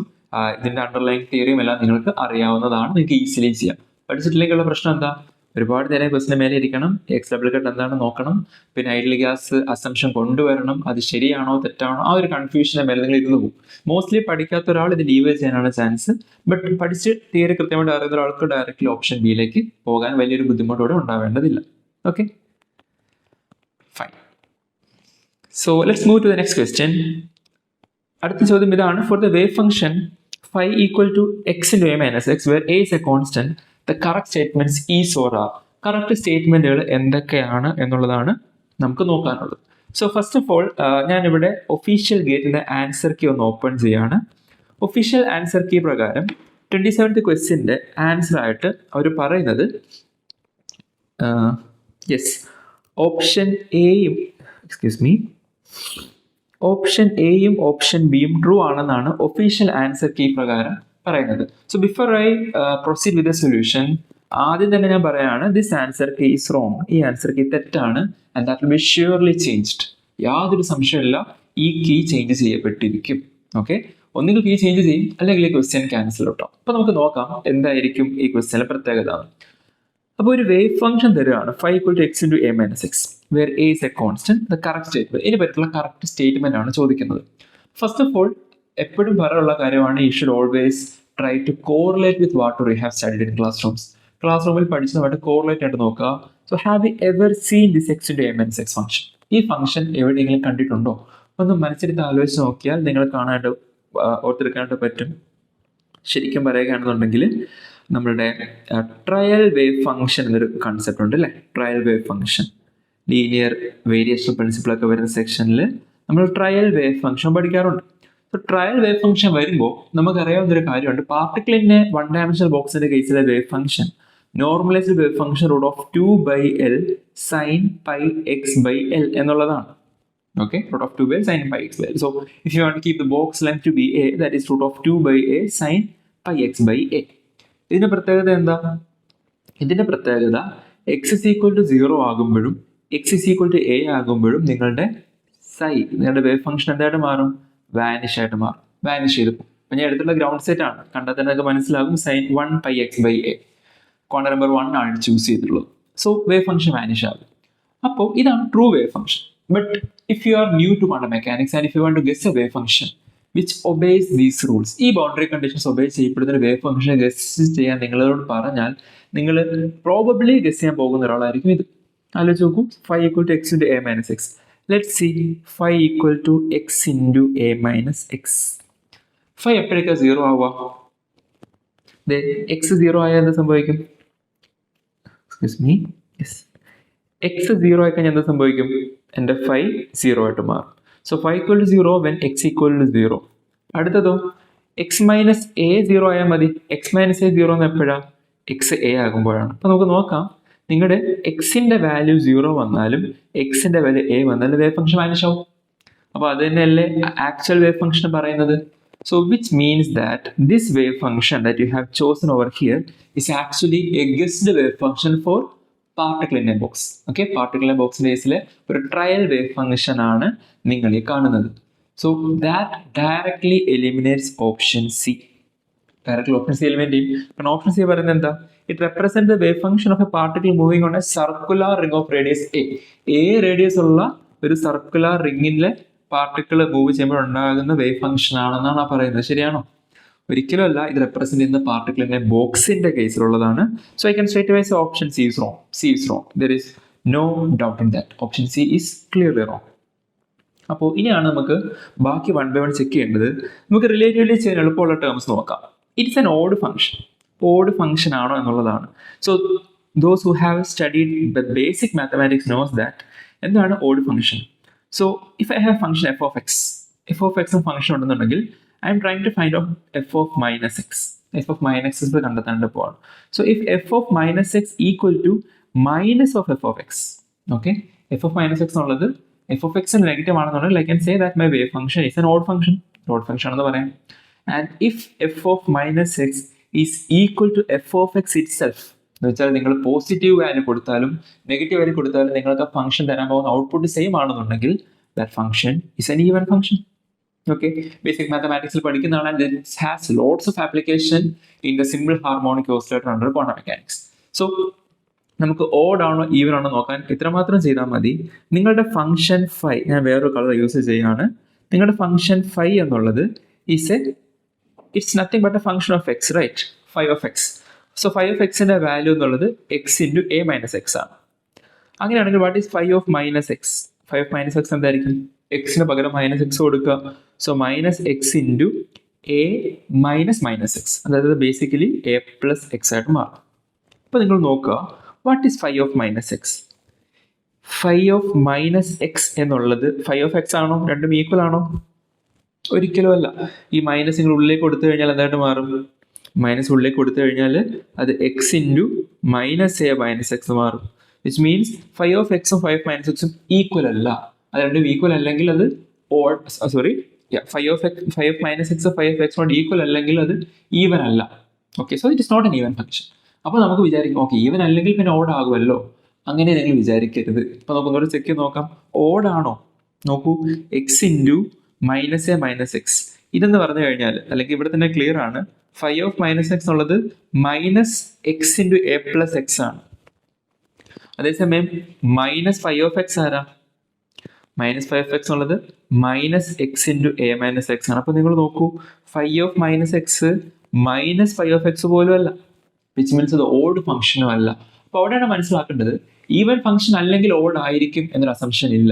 ഇതിൻ്റെ അണ്ടർലൈൻ തിയറിയും എല്ലാം നിങ്ങൾക്ക് അറിയാവുന്നതാണ്. നിങ്ങൾക്ക് ഈസിലി ചെയ്യാം. പഠിച്ചിട്ടില്ലെങ്കിലുള്ള പ്രശ്നം എന്താ? ഒരുപാട് നേരം ക്വസ്റ്റിന് മേലെ ഇരിക്കണം. എക്സ് ഡബിൾ കട്ട് എന്താണെന്ന് നോക്കണം. പിന്നെ ഐഡിയൽ ഗ്യാസ് അസംഷൻ കൊണ്ടുവരണം. അത് ശരിയാണോ തെറ്റാണോ ആ ഒരു കൺഫ്യൂഷനെ മേലെ നിങ്ങൾ ഇരുന്ന് പോകും. മോസ്റ്റ്ലി പഠിക്കാത്ത ഒരാൾ ഇത് ലീവ് ചെയ്യാനാണ് ചാൻസ്. ബട്ട് പഠിച്ച് തിയറി കൃത്യമായിട്ട് അറിയുന്ന ഒരാൾക്ക് ഡയറക്റ്റ്ലി ഓപ്ഷൻ ബിയിലേക്ക് പോകാൻ വലിയൊരു ബുദ്ധിമുട്ടോടെ ഉണ്ടാവേണ്ടതില്ല. Okay, fine. So let's move to the next question. അടുത്ത ചോദ്യം ഇതാണ്. For the wave function phi equal to x into a minus x where a is a constant, the correct statements is or are. Correct സ്റ്റേറ്റ്മെൻറ്റുകൾ എന്തൊക്കെയാണ് എന്നുള്ളതാണ് നമുക്ക് നോക്കാനുള്ളത്. So first of all ഞാനിവിടെ official ഗേറ്റിൻ്റെ ആൻസർ കീ ഒന്ന് open ചെയ്യാണ്. Official answer key പ്രകാരം 27th ക്വസ്റ്റ്യൻ്റെ ആൻസർ ആയിട്ട് അവർ പറയുന്നത് യെസ് ഓപ്ഷൻ എയും ഓപ്ഷൻ എയും ഓപ്ഷൻ ബിയും ട്രൂ ആണെന്നാണ് ഒഫീഷ്യൽ ആൻസർ കീ പ്രകാരം പറയുന്നത്. So before I proceed with the solution, ആദ്യം തന്നെ ഞാൻ പറയാണ് this answer key is wrong. ഈ ആൻസർ കീ തെറ്റാണ്. And that will B surely changed. യാതൊരു സംശയമില്ല, ഈ കീ ചേഞ്ച് ചെയ്യപ്പെട്ടിരിക്കും. ഓക്കെ, ഒന്നുകിൽ കീ ചേഞ്ച് ചെയ്യും അല്ലെങ്കിൽ ഈ ക്വസ്റ്റ്യൻ ക്യാൻസൽ കേട്ടോ. അപ്പോൾ നമുക്ക് നോക്കാം എന്തായിരിക്കും ഈ ക്വസ്റ്റ്യനിലെ പ്രത്യേകത. അപ്പോൾ ഒരു വേവ് ഫംഗ്ഷൻ തരുകയാണ് phi equal to x into a minus x where a is a constant, the correct statement. ഇതിനെ പറ്റിയുള്ള കറക്റ്റ് സ്റ്റേറ്റ്മെന്റ് ആണ് ചോദിക്കുന്നത്. ഫസ്റ്റ് ഓഫ് ഓൾ എപ്പോഴും പറയാനുള്ള കാര്യമാണ്, you should always try to correlate with what you have studied in classrooms. Class റൂമിൽ പഠിച്ചതുമായിട്ട് correlate ആയിട്ട് നോക്കുക. So have you ever seen this x into a minus x function? ഈ function എവിടെയെങ്കിലും കണ്ടിട്ടുണ്ടോ? ഒന്ന് മനസ്സിലെടുത്ത് ആലോചിച്ച് നോക്കിയാൽ നിങ്ങൾ കാണാനായിട്ട് ഓർത്തെടുക്കാനായിട്ട് പറ്റും. ശരിക്കും പറയുകയാണെന്നുണ്ടെങ്കിൽ നമ്മളുടെ ട്രയൽ വേവ് ഫംഗ്ഷൻ എന്നൊരു കൺസെപ്റ്റ് ഉണ്ട് അല്ലേ? Trial wave function, linear variation പ്രിൻസിപ്പിളൊക്കെ വരുന്ന സെക്ഷനിൽ നമ്മൾ ട്രയൽ വേവ് ഫംഗ്ഷൻ പഠിക്കാറുണ്ട്. സോ ട്രയൽ വേവ് ഫംഗ്ഷൻ വരുമ്പോൾ നമുക്കറിയാവുന്നൊരു കാര്യമുണ്ട്. പാർട്ടിക്കിളിൻ്റെ 1 ഡയമെൻഷണൽ ബോക്സിൻ്റെ കേസിലെ wave function normalised wave function √2/L sin πx/L എന്നുള്ളതാണ്. Okay, √2/L sin πx/L. So if you want to keep the box length to be a, that is √2/A sin πx/A. ഇതിന്റെ പ്രത്യേകത എന്താ? ഇതിന്റെ പ്രത്യേകത x is equal to 0 ആകുമ്പോഴും x is equal to a ആകുമ്പോഴും നിങ്ങളുടെ നിങ്ങളുടെ wave function എന്തായിട്ട് മാറും? Vanish ആയിട്ട് മാറും. വാനിഷ് ചെയ്തു. അപ്പം ഞാൻ എടുത്തുള്ള ഗ്രൗണ്ട് സെറ്റ് ആണ്, കണ്ടാൽ തന്നെ നിങ്ങൾക്ക് മനസ്സിലാകും. sin 1πx/A, ക്വാണ്ടം നമ്പർ 1 ആണ് ചൂസ് ചെയ്തിട്ടുള്ളത്. സോ വേവ് ഫംഗ്ഷൻ വാനിഷ് ആകും. അപ്പോൾ ഇതാണ് true wave function. But if you are new to quantum mechanics and if you want to guess a wave function which obeys these rules, ഈ boundary conditions obey ചെയ്യപ്പെടുന്ന wave function guess ചെയ്യാൻ നിങ്ങളോട് പറഞ്ഞാൽ നിങ്ങൾ probably guess ചെയ്യാൻ പോകുന്ന ഒരാളായിരിക്കും ഇത്. ആലോചിച്ച് നോക്കൂ. phi equal to x into a minus x. Let's see phi equal to x into a minus x. phi എപ്പോഴേക്കാ 0 ആവുക? x 0 ആയാൽ എന്താ സംഭവിക്കും? x 0 ആയി കഴിഞ്ഞാൽ എന്താ സംഭവിക്കും? എൻ്റെ phi 0 ആയിട്ട് മാറും. So phi equal to 0 when x equal to 0. അടുത്തതോ x minus a 0 ആയാൽ മതി. x minus a 0 എന്ന് എപ്പോഴാണ്? x a ആകുമ്പോഴാണ്. അപ്പോൾ നമുക്ക് നോക്കാം, നിങ്ങളുടെ എക്സിൻ്റെ വാല്യൂ 0 വന്നാലും എക്സിൻ്റെ വാല്യൂ a വന്നാലും വേവ് ഫംഗ്ഷൻ വാനിഷ് ആവും. അപ്പോൾ അത് തന്നെയല്ലേ ആക്ച്വൽ വേവ് ഫംഗ്ഷൻ പറയുന്നത്. So which means that this wave function that you have chosen over here is actually a guessed wave function for particle in A box. Okay, particle in A ബോക്സിൻ്റെ കേസിലെ ഒരു trial wave function ആണ് നിങ്ങൾ ഈ കാണുന്നത്. So that directly eliminates option C. Directly option C eliminate ചെയ്യും. കാരണം option C പറയുന്നത് എന്താ? It represent the wave function of A particle moving on A circular ring of radius A radius ഉള്ള ഒരു സർക്കുലർ റിംഗിലെ പാർട്ടിക്കിൾ മൂവ് ചെയ്യുമ്പോൾ ഉണ്ടാകുന്ന wave function ആണെന്നാണ് പറയുന്നത്. ശരിയാണോ? ഒരിക്കലും അല്ല. ഇത് റെപ്രസെന്റ് ചെയ്യുന്ന പാർട്ടിക്കിളിന്റെ ബോക്സിന്റെ കേസിലുള്ളതാണ്. So I can straight away say option C is wrong. C is wrong. There is no doubt in that. Option C is clearly wrong. അപ്പോൾ ഇനിയാണ് നമുക്ക് ബാക്കി 1 by 1 ചെക്ക് ചെയ്യേണ്ടത്. നമുക്ക് റിലേറ്റീവ്ലി ചെയ്യാൻ എളുപ്പമുള്ള ടേംസ് നോക്കാം. It's an odd function. Odd function ആണോ എന്നുള്ളതാണ്. So those who have studied the basic mathematics knows that എന്താണ് odd function. So if I have function f of x function ഉണ്ടെന്നുണ്ടെങ്കിൽ I'm trying to find out f of minus x കണ്ടെത്താണ്ട് പോവാണ്. So if f of minus x equal to minus of f of x, okay, f of minus x എന്നുള്ളത് f of x negative ആണെന്നുണ്ടെങ്കിൽ I can say that my wave function is an odd function ആണെന്ന് പറയാം. And if f of minus x is equal to f of x itself എന്ന് വെച്ചാൽ നിങ്ങൾ positive value കൊടുത്താലും negative value കൊടുത്താലും നിങ്ങൾക്ക് ആ ഫംഗ്ഷൻ തരാൻ പോകുന്ന ഔട്ട്പുട്ട് സെയിം ആണെന്നുണ്ടെങ്കിൽ that function is an even function. Okay, basic മാത്തമാറ്റിക്സിൽ പഠിക്കുന്നതാണ്. And it has lots of application in the simple harmonic oscillator under quantum mechanics. So നമുക്ക് ഓഡ് ആണോ ഈവൻ ആണോ നോക്കാൻ ഇത്രമാത്രം ചെയ്താൽ മതി. നിങ്ങളുടെ ഫംഗ്ഷൻ ഫൈ, ഞാൻ വേറൊരു കളർ യൂസ് ചെയ്യുകയാണ്. നിങ്ങളുടെ ഫംഗ്ഷൻ ഫൈ എന്നുള്ളത് it's nothing but a function of X, right? Phi of X. So phi of എക്സിന്റെ വാല്യൂ എന്നുള്ളത് X into A minus X ആണ്. അങ്ങനെയാണെങ്കിൽ what is phi of minus X? Phi of minus X എന്തായിരിക്കും? എക്സിന് പകരം minus X കൊടുക്കുക. So minus X into A minus X, അതായത് basically A plus X ആയിട്ട് മാറും. അപ്പോൾ നിങ്ങൾ നോക്കുക, what is phi of minus X? Phi of minus x എന്നുള്ളത് ഫൈ ഓഫ് എക്സ് ആണോ? രണ്ടും ഈക്വൽ ആണോ? ഒരിക്കലും അല്ല. ഈ മൈനസ് നിങ്ങൾ ഉള്ളിലേക്ക് കൊടുത്തു കഴിഞ്ഞാൽ എന്തായിട്ട് മാറും? മൈനസ് ഉള്ളിലേക്ക് കൊടുത്തു കഴിഞ്ഞാൽ അത് x into minus a minus x മാറും. വിച്ച് മീൻസ് ഫൈ ഓഫ് എക്സും ഫൈ ഓഫ് മൈനസ് എക്സും ഈക്വൽ അല്ല. അത് രണ്ടും ഈക്വൽ അല്ലെങ്കിൽ അത് phi of minus X phi of എക്സിനോട് ഈക്വൽ അല്ലെങ്കിൽ അത് ഈവൻ അല്ല. Okay, so it is not an even function. അപ്പോൾ നമുക്ക് വിചാരിക്കും, ഓക്കെ, ഈവൻ അല്ലെങ്കിൽ പിന്നെ ഓഡ് ആകുമല്ലോ. അങ്ങനെ നിങ്ങൾ വിചാരിക്കരുത്. അപ്പോൾ നമുക്ക് ഒന്നുകൂടെ ചെക്ക് ചെയ്ത് നോക്കാം. ഓഡ് ആണോ? നോക്കൂ, X into minus a minus X ഇതെന്ന് പറഞ്ഞു കഴിഞ്ഞാൽ, അല്ലെങ്കിൽ ഇവിടെ തന്നെ ക്ലിയർ ആണ്, ഫൈ ഓഫ് മൈനസ് എക്സ് എന്നുള്ളത് minus X into A plus X ആണ്. അതേസമയം മൈനസ് ഫൈ ഓഫ് എക്സ് ആരാ? മൈനസ് ഫൈ ഓഫ് എക്സ് എന്നുള്ളത് minus X into A minus X ആണ്. അപ്പോൾ നിങ്ങൾ നോക്കൂ, phi of minus X minus phi of X പോലും അല്ല, വിച്ച് മീൻസ് അത് ഓഡ് ഫംഗ്ഷനും അല്ല. അപ്പോൾ അവിടെയാണ് മനസ്സിലാക്കേണ്ടത്, ഈവൻ ഫംഗ്ഷൻ അല്ലെങ്കിൽ ഓഡ് ആയിരിക്കും എന്നൊരു അസംഷൻ ഇല്ല.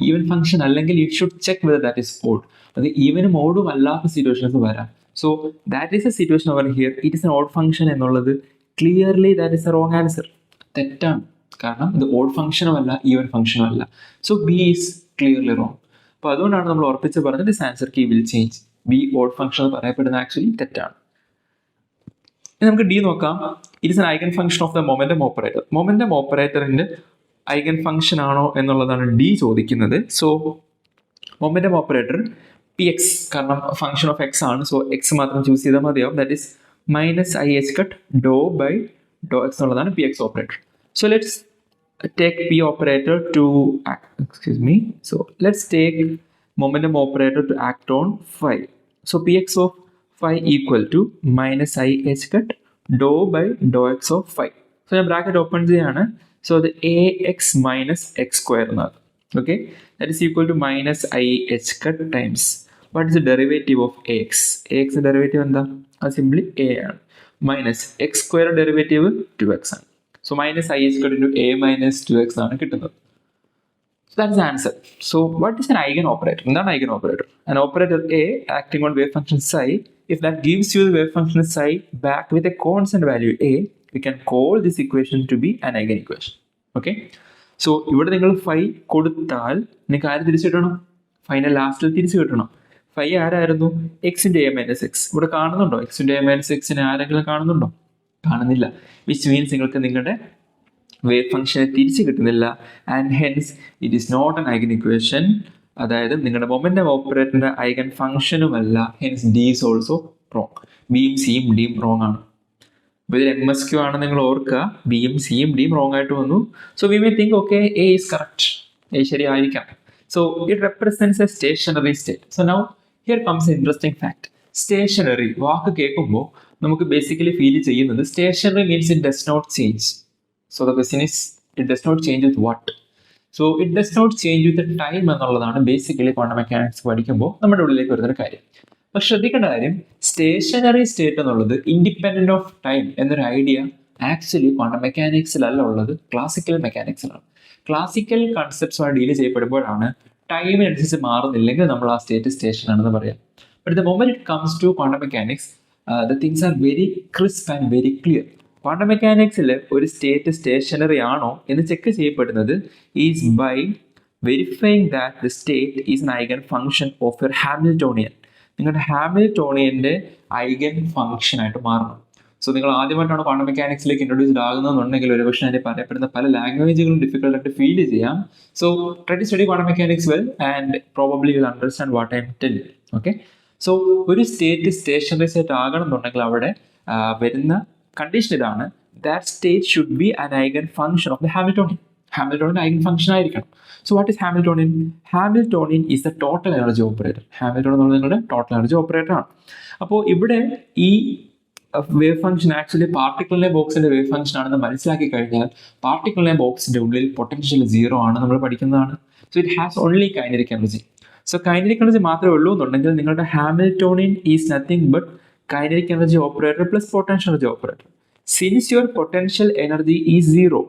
ഈവൻ ഫംഗ്ഷൻ അല്ലെങ്കിൽ you should check whether that is odd. അത് ഈവനും ഓഡും അല്ലാത്ത സിറ്റുവേഷൻസ് വരാം. So that is a situation over here. It is an odd function എന്നുള്ളത് clearly that is a wrong answer. തെറ്റാണ്. കാരണം ഇത് ഓഡ് ഫംഗ്ഷനും അല്ല, ഈവൻ ഫംഗ്ഷനും അല്ല. So B is clearly wrong. അപ്പോൾ അതുകൊണ്ടാണ് നമ്മൾ ഉറപ്പിച്ച് പറഞ്ഞത് this answer key will change. B odd function എന്ന് പറയപ്പെടുന്നത് ആക്ച്വലി തെറ്റാണ്. ഇനി നമുക്ക് ഡി നോക്കാം. It is an eigen function of the momentum operator. Momentum ഓപ്പറേറ്ററിന്റെ ഐഗൻ ഫംഗ്ഷൻ ആണോ എന്നുള്ളതാണ് ഡി ചോദിക്കുന്നത്. So momentum operator p x, കാരണം ഫംഗ്ഷൻ ഓഫ് എക്സ് ആണ്, സോ എക്സ് മാത്രം ചൂസ് ചെയ്താൽ മതിയാവും. That is minus i h cut do by do x എന്നുള്ളതാണ് p x operator. So let's take P operator to act, so let's take momentum operator to act on phi. So Px of phi equal to minus I h cut dou by dou x of phi. So ഞാൻ bracket open ചെയ്യാണ്. So the ax minus x square എന്നാണ്. Okay, that is equal to minus I h cut times what is the derivative of ax? ax derivative എന്താ? അത് simply a ആണ്. Minus x square derivative 2x ആണ്. So minus I is equal to a minus 2x ആണ് കിട്ടുന്നത്. So that is the answer. So what is an eigen operator? എന്താണ് eigen operator? An operator A acting on wave function psi, if that gives you the wave function psi back with a constant value a, we can call this equation to be an eigen equation. Okay? So ഇവിടെ നിങ്ങൾ phi കൊടുത്താൽ നിങ്ങൾക്ക് ആര് തിരിച്ചു കിട്ടണം? Final ലാസ്റ്റിൽ തിരിച്ചു കിട്ടണം. phi ആരായിരുന്നു? x into a minus x. ഇവിടെ കാണുന്നുണ്ടോ? x into a minus x നെ ആരെങ്കിലും കാണുന്നുണ്ടോ? കാണുന്നില്ല. വിച്ച് മീൻസ് നിങ്ങൾക്ക് നിങ്ങളുടെ വേവ് ഫംഗ്ഷനെ തിരിച്ച് കിട്ടുന്നില്ല. And hence it is not an eigen equation. അതായത് നിങ്ങളുടെ മൊമെന്റം ഓപ്പറേറ്ററിന്റെ ഐഗൻ ഫംഗ്ഷനുമല്ല. Hence D is also wrong. ബിയും സിയും ഡിയും റോങ് ആണ്. അപ്പോൾ ഇതിൽ MSQ ആണ് നിങ്ങൾ ഓർക്കുക. ബിയും സിയും ഡിയും റോങ് ആയിട്ട് വന്നു. So we may think okay A is correct, A ശരിയായിരിക്കാം. So it represents a stationary state. So now here comes an interesting fact. Stationary വാക്ക് കേൾക്കുമ്പോൾ നമുക്ക് ബേസിക്കലി ഫീൽ ചെയ്യുന്നത് stationary means it does not change. So the question is it does not change with what? So it does not change with time എന്നുള്ളതാണ് basically quantum mechanics പഠിക്കുമ്പോൾ നമ്മുടെ ഉള്ളിലേക്ക് വരുന്നൊരു കാര്യം. പക്ഷെ ശ്രദ്ധിക്കേണ്ട കാര്യം, സ്റ്റേഷനറി സ്റ്റേറ്റ് എന്നുള്ളത് ഇൻഡിപെൻഡന്റ് ഓഫ് ടൈം എന്നൊരു ഐഡിയ ആക്ച്വലി ക്വാണ്ടം മെക്കാനിക്സിലല്ല ഉള്ളത്, ക്ലാസിക്കൽ മെക്കാനിക്സിലാണ്. ക്ലാസിക്കൽ കൺസെപ്റ്റ്സുമായി ഡീൽ ചെയ്യപ്പെടുമ്പോഴാണ് ടൈമിനനുസരിച്ച് മാറുന്നില്ലെങ്കിൽ നമ്മൾ ആ സ്റ്റേറ്റ് സ്റ്റേഷൻ ആണെന്ന് പറയാം. But the moment it comes to quantum mechanics, the things are very crisp and very clear. Quantum മെക്കാനിക്സിൽ ഒരു സ്റ്റേറ്റ് സ്റ്റേഷനറി ആണോ എന്ന് ചെക്ക് ചെയ്യപ്പെടുന്നത് is by verifying that the state is an eigen function of your Hamiltonian. നിങ്ങളുടെ ഹാമിൽട്ടോണിയൻ്റെ eigen function ആയിട്ട് മാറണം. So നിങ്ങൾ ആദ്യമായിട്ടാണ് ക്വാണ്ടം മെക്കാനിക്സിലേക്ക് ഇൻട്രൊഡ്യൂസ്ഡ് ആകുന്നതെന്നുണ്ടെങ്കിൽ ഒരുപക്ഷെ അതിന് പറയപ്പെടുന്ന പല ലാംഗ്വേജുകളും ഡിഫിക്കൽട്ട് ആയിട്ട് ഫീൽ ചെയ്യാം. So try to study quantum mechanics well and probably you will understand what I'm telling. Okay, so ഒരു സ്റ്റേറ്റ് സ്റ്റേഷനറി സ്റ്റേറ്റ് ആകണം എന്നുണ്ടെങ്കിൽ അവിടെ വരുന്ന കണ്ടീഷൻ ഇതാണ്: that state should be an eigen function of the Hamiltonian. Hamiltonian eigen function ആയിരിക്കണം. So what is Hamiltonian? Hamiltonian is the total energy operator. Hamiltonian എന്നുള്ളത് നിങ്ങളുടെ total energy operator ആണ്. അപ്പോൾ ഇവിടെ ഈ വേവ് ഫംഗ്ഷൻ ആക്ച്വലി പാർട്ടിക്കിളിനെ ബോക്സിന്റെ wave function ആണെന്ന് മനസ്സിലാക്കി കഴിഞ്ഞാൽ പാർട്ടിക്കിളിനെ ബോക്സിന്റെ ഉള്ളിൽ പൊട്ടൻഷ്യൽ 0 ആണ് നമ്മൾ പഠിക്കുന്നതാണ്. So it has only kinetic energy. So kinetic energy മാത്രമേ ഉള്ളൂ എന്നുണ്ടെങ്കിൽ നിങ്ങളുടെ Hamiltonian is nothing but kinetic energy operator plus potential energy operator. Since your potential energy is 0,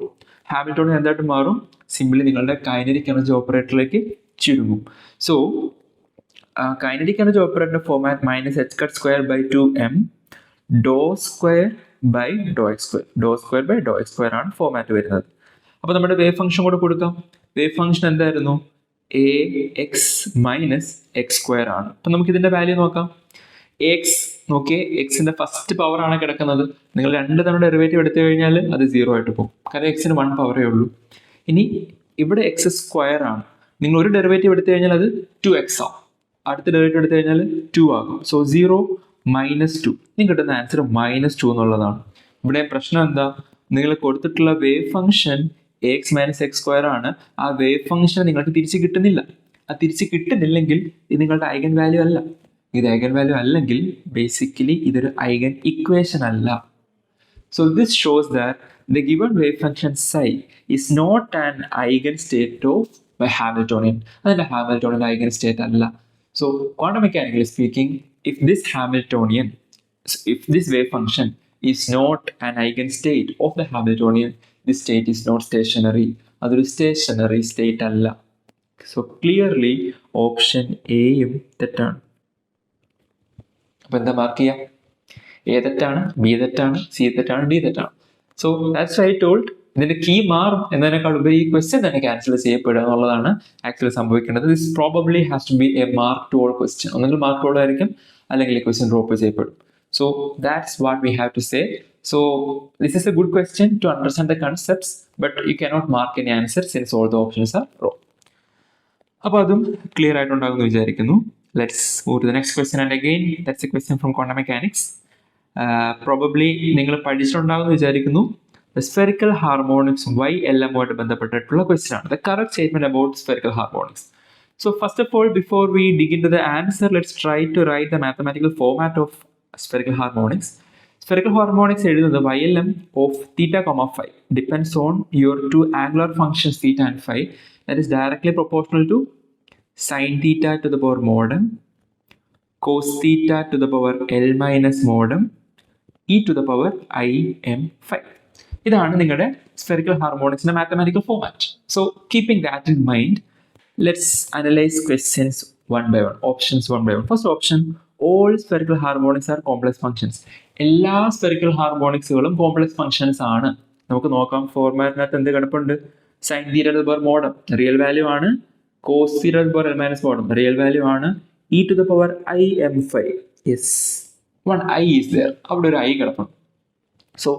Hamiltonian എന്തായിട്ട് മാറും? സിംപ്ലി നിങ്ങളുടെ കൈനറ്റിക് എനർജി ഓപ്പറേറ്ററിലേക്ക് ചുരുങ്ങും. സോ കൈനറ്റിക് എനർജി ഓപ്പറേറ്ററിന്റെ format -h²/2m do square by do x square. Do square by do x square ആണ് format വരുന്നത്. അപ്പോൾ നമ്മുടെ വേവ് ഫംഗ്ഷൻ കൂടെ കൊടുക്കാം. വേവ് ഫംഗ്ഷൻ എന്തായിരുന്നു? ax - x² ആണ്. അപ്പം നമുക്ക് ഇതിന്റെ വാല്യൂ നോക്കാം. ax നോക്കിയേ, എക്സിന്റെ ഫസ്റ്റ് പവർ ആണ് കിടക്കുന്നത്. നിങ്ങൾ 2 തവണ ഡെറിവേറ്റീവ് എടുത്തു കഴിഞ്ഞാൽ അത് 0 ആയിട്ട് പോകും, കാരണം എക്സിന് 1 പവറേ ഉള്ളൂ. ഇനി ഇവിടെ x² ആണ്. നിങ്ങൾ ഒരു ഡെറിവേറ്റീവ് എടുത്തു കഴിഞ്ഞാൽ അത് 2x ആവും. അടുത്ത ഡെറിവേറ്റീവ് എടുത്തു കഴിഞ്ഞാൽ 2 ആകും. സോ 0 -2. നിങ്ങൾക്ക് കിട്ടുന്ന ആൻസർ -2 എന്നുള്ളതാണ്. ഇവിടെ പ്രശ്നം എന്താ? നിങ്ങൾ കൊടുത്തിട്ടുള്ള വേവ് ഫംഗ്ഷൻ ax - x² ആണ്. ആ വേവ് ഫംഗ്ഷൻ നിങ്ങൾക്ക് തിരിച്ച് കിട്ടുന്നില്ല. ആ തിരിച്ച് കിട്ടുന്നില്ലെങ്കിൽ ഇത് നിങ്ങളുടെ ഐഗൻ വാല്യൂ അല്ല. ഇത് ഐഗൻ വാല്യൂ അല്ലെങ്കിൽ ബേസിക്കലി ഇതൊരു ഐഗൻ ഇക്വേഷൻ അല്ല. So this shows that the given wave function psi is not an eigenstate of my Hamiltonian. അതിന്റെ ഹാമിൽട്ടോണിയൻ ഐഗൻ സ്റ്റേറ്റ് അല്ല. So quantum mechanically speaking, if this wave function is not an eigenstate of the Hamiltonian, this state is not stationary. അതൊരു stationery state അല്ല. So clearly option എയും തെറ്റാണ്. അപ്പൊ എന്താ mark ചെയ്യാം? A തെറ്റാണ്, ബി തെറ്റാണ്, സി തെറ്റാണ്, ഡി തെറ്റാണ്. So that's I told. ഇതിന്റെ കീ മാറും എന്നതിനേക്കാൾ ഉപരി ഈ ക്വസ്റ്റ്യൻ തന്നെ ക്യാൻസൽ ചെയ്യപ്പെടുക എന്നുള്ളതാണ് ആക്ച്വലി സംഭവിക്കേണ്ടത്. This probably has to be a mark to all question. ഒന്നെങ്കിൽ മാർക്ക് ടു ഓൾ ആയിരിക്കും, അല്ലെങ്കിൽ ക്വസ്റ്റ്യൻ ഡ്രോപ്പ് ചെയ്യപ്പെടും. So that's what we have to say. So this is a good question to understand the concepts, but you cannot mark any answer since all the options are wrong. അപ്പോൾ അതും clear ആയിട്ടുണ്ടാകുമെന്ന് വിചാരിക്കുന്നു. Let's move to the next question. And again that's a question from quantum mechanics. Probably നിങ്ങൾ പഠിച്ചിട്ടുണ്ടാകുമെന്ന് വിചാരിക്കുന്നു. Spherical harmonics YLMമായിട്ട് ബന്ധപ്പെട്ടിട്ടുള്ള question ആണ്. The correct statement about spherical harmonics. So first of all, before we dig into the answer, let's try to write the mathematical format of spherical harmonics. Spherical harmonics എഴുതുന്നത് YLM of theta, phi depends on your two angular functions theta and phi, that is directly proportional to sin theta to the power mod m, cos theta to the power L minus mod m, e to the power I m phi. ഇതാണ് നിങ്ങളുടെ spherical ഹാർമോണിക്സിന്റെ mathematical format. So keeping that in mind, let's analyze questions one by one, options one by one. First option, all spherical harmonics are complex functions. എല്ലാ spherical harmonicsകളും complex functions ആണ്. നമുക്ക് നോക്കാം ഫോർമാറ്റിനകത്ത് എന്ത് കിടപ്പുണ്ട്. sin theta to the power mod m real value ആണ്, cos theta to the power L minus mod m real value ആണ്, e to the power I m phi, yes, one I is there. അവിടെ ഒരു I കിടപ്പുണ്ട്. So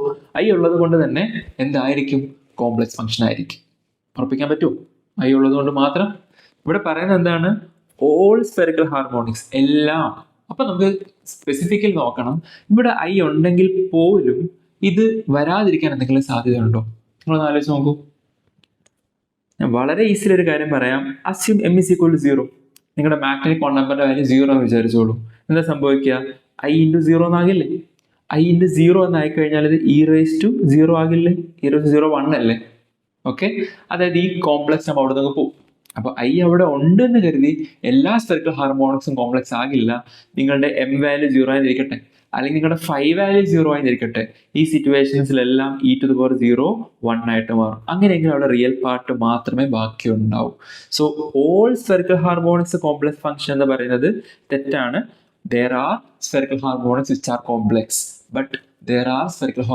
I ഉള്ളത് കൊണ്ട് തന്നെ എന്തായിരിക്കും? Complex function ആയിരിക്കും. ഉറപ്പിക്കാൻ പറ്റുമോ? I ഉള്ളത് കൊണ്ട് മാത്രം. ഇവിടെ പറയുന്നത് എന്താണ്? ഓൾ സ്ഫെറിക്കൽ ഹാർമോണിക്സ് എല്ലാം. അപ്പൊ നമുക്ക് സ്പെസിഫിക്കലി നോക്കണം. ഇവിടെ I ഉണ്ടെങ്കിൽ പോലും ഇത് വരാതിരിക്കാൻ എന്തെങ്കിലും സാധ്യതയുണ്ടോ? നിങ്ങളൊന്ന് ആലോചിച്ച് നോക്കൂ. ഞാൻ വളരെ ഈസിലി ഒരു കാര്യം പറയാം. Assume m is equal to 0. നിങ്ങളുടെ മാഗ്നറ്റിക് ക്വാണ്ടം വാല്യൂ 0 എന്ന് വിചാരിച്ചോളൂ. എന്താ സംഭവിക്കുക? I into 0 എന്നാകില്ലേ? I into 0 എന്നായി കഴിഞ്ഞാൽ ഇത് e raised to 0 ആകില്ലേ? e raised to 0 1 അല്ലേ? ഓക്കെ, അതായത് ഈ കോംപ്ലക്സ് നമ്മൾ അവിടെ നിന്ന് പോകും. അപ്പോൾ I അവിടെ ഉണ്ടെന്ന് കരുതി എല്ലാ സ്ഫെറിക്കൽ ഹാർമോണിക്സും കോംപ്ലക്സ് ആകില്ല. നിങ്ങളുടെ m വാല്യൂ 0 ആയിരിക്കട്ടെ, അല്ലെങ്കിൽ നിങ്ങളുടെ phi വാല്യൂ 0 ആയിരിക്കട്ടെ, ഈ സിറ്റുവേഷൻസിലെല്ലാം e to the power 0 1 ആയിട്ട് മാറും. അങ്ങനെയെങ്കിൽ അവിടെ റിയൽ പാർട്ട് മാത്രമേ ബാക്കി ഉണ്ടാവൂ. So all spherical harmonics complex function എന്ന് പറയുന്നത് തെറ്റാണ്. there are spherical harmonics which are complex, but there are spherical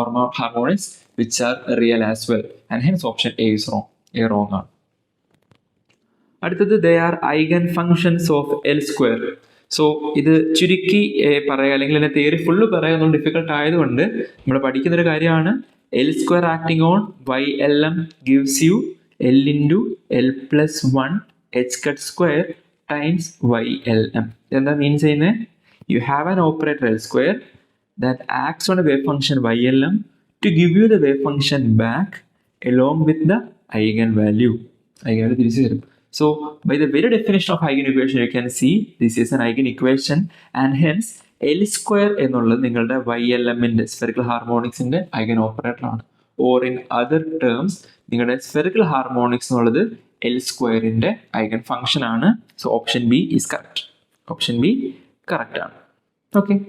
harmonics which are real as well, and hence option A is wrong. A wrong ആണ്. അടുത്തത് they are eigen functions of L square. So ഇത് ചുരുക്കി പറയുക അല്ലെങ്കിൽ അതിന്റെ theory full പറയാൻ difficult ആയതുകൊണ്ട് നമ്മൾ പഠിക്കുന്ന ഒരു കാര്യമാണ് L square acting on YLM gives you L into L plus 1 H cut square times YLM. എന്താ മീൻ ചെയ്യുന്നത്? You have an operator L square that acts on a wave function YLM to give you the wave function back along with the eigenvalue. Eigenvalue തിരിച്ചു തരും. So by the very definition of eigenequation you can see this is an eigenequation and hence L square എന്നുള്ളത് നിങ്ങളുടെ YLMന്റെ spherical harmonicsന്റെ eigen operator ആണ്. Or in other terms നിങ്ങളുടെ spherical harmonics എന്നുള്ളത് L squareന്റെ eigen function ആണ്. So option B is correct. Option B correct ആണ്. Okay.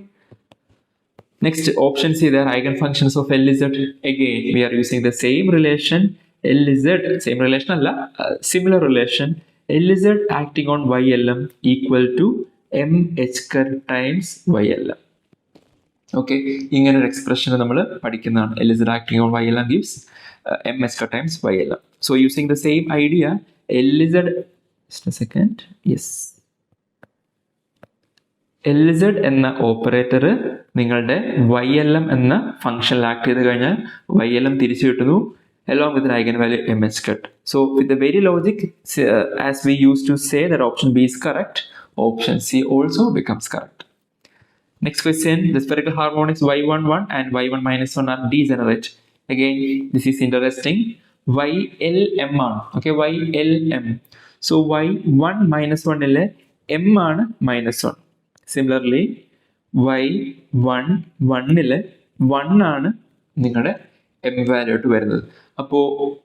Next option C, there are eigenfunctions of Lz. Again we are using the same relation Lz, same relation അല്ല, similar relation Lz acting on YLM equal to MH times YLM. Okay, ഇങ്ങനെ ഒരു expression നമ്മൾ പഠിക്കുന്നതാണ്. Lz acting on YLM gives MH times YLM. So using the same idea Lz, just a second, yes, Lz എന്ന operator നിങ്ങളുടെ YLM എന്ന ഫംഗ്ഷനിൽ act ചെയ്ത് കഴിഞ്ഞാൽ YLM തിരിച്ചു കിട്ടുന്നു along with an eigenvalue MH cut. So with the very logic as we used to say that option B is correct, option C also becomes correct. Next question, the spherical harmonics y11 and y1 minus 1 are degenerate. Again this is interesting. YLM ആണ്. Okay, YLM. So y1 minus 1 ile m ആണ് minus 1. Similarly y1 ile 1 ആണ് നിങ്ങളുടെ M value ആയിട്ട് വരുന്നത്. അപ്പോൾ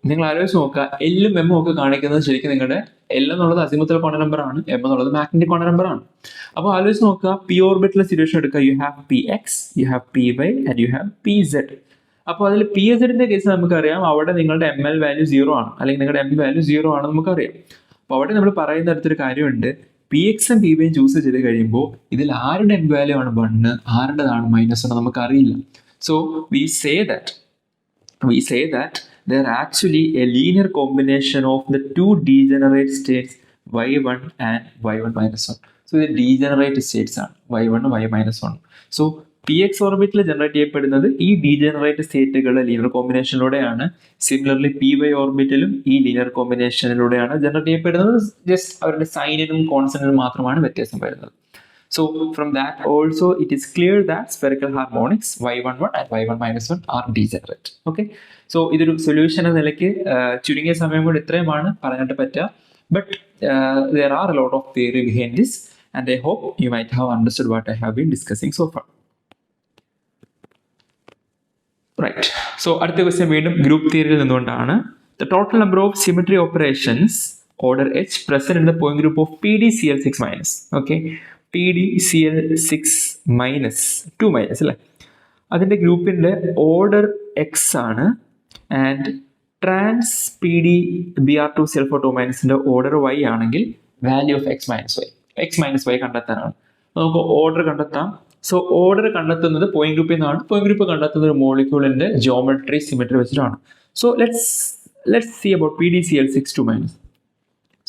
നിങ്ങൾ ആലോചിച്ച് നോക്കുക, എല്ലും എമ്മും ഒക്കെ കാണിക്കുന്നത് ശരിക്കും നിങ്ങളുടെ എൽ എന്നുള്ളത് അസിമുത്തൽ ക്വാണ്ടം നമ്പർ ആണ്, എം എന്നുള്ളത് മാഗ്നറ്റിക് ക്വാണ്ടം നമ്പർ ആണ്. അപ്പോൾ ആലോചിച്ച് നോക്കുക, പി ഓർബിറ്റിലെ സിറ്റുവേഷൻ എടുക്കുക, you have P X, you have P Y and you have P Z. അപ്പോൾ അതിൽ പി സെഡിന്റെ കേസ് നമുക്കറിയാം അവിടെ നിങ്ങളുടെ എം എൽ വാല്യൂ 0 ആണ്, അല്ലെങ്കിൽ നിങ്ങളുടെ എം വാല്യൂ 0 ആണെന്ന് നമുക്കറിയാം. അപ്പോൾ അവിടെ നമ്മൾ പറയുന്ന അടുത്തൊരു കാര്യമുണ്ട്, പി എക്സും പി വൈയും ചൂസ് ചെയ്ത് കഴിയുമ്പോൾ ഇതിൽ ആരുടെ എം വാല്യൂ ആണ് 1, ആരുടേതാണ് -1 നമുക്കറിയില്ല. So we say that they're actually a linear combination of the two degenerate states y1 and y1 minus 1. So the degenerate states are y1 y minus 1. So px orbital generate ചെയ്യപ്പെടുന്നത് ഈ degenerate സ്റ്റേറ്റുകളുടെ linear കോമ്പിനേഷനിലൂടെയാണ്. Similarly py ഓർബിറ്റലും ഈ linear കോമ്പിനേഷനിലൂടെയാണ് generate ചെയ്യപ്പെടുന്നത്. Just അവരുടെ സൈനിനും കോൺസ്റ്റന്റിനും മാത്രമാണ് വ്യത്യാസം വരുന്നത്. So from that also it is clear that spherical harmonics y11 and y1 minus 1 are degenerate. Okay, so ഇതൊരു solution എന്ന നിലയ്ക്ക് ചുരുങ്ങിയ സമയം കൊണ്ട് ഇത്രയുമാണ് പറയാനായിട്ട് പറ്റുക. But there are a lot of theory behind this and I hope you might have understood what I have been discussing so far. Right, so അടുത്ത ക്വസ്റ്റ്യൻ വീണ്ടും ഗ്രൂപ്പ് തിയറിയിൽ നിന്നുകൊണ്ടാണ്. The total number of symmetry operations order H present in the point group of PDCl6 minus. Okay, PDCl6 minus 2 minus അല്ലേ, അതിൻ്റെ ഗ്രൂപ്പിൻ്റെ order x ആണ്. And trans PDBr2CL4 മൈനസിൻ്റെ order y ആണെങ്കിൽ value of x minus y കണ്ടെത്താനാണ്. നമുക്ക് order കണ്ടെത്താം. So order കണ്ടെത്തുന്നത് പോയിന്റ് ഗ്രൂപ്പിൽ നിന്നാണ്. പോയിന്റ് ഗ്രൂപ്പ് കണ്ടെത്തുന്നത് ഒരു മോളിക്യൂളിൻ്റെ ജോമെട്രി സിമെട്രി വെച്ചിട്ടാണ്. So let's see about PDCl6 2 minus.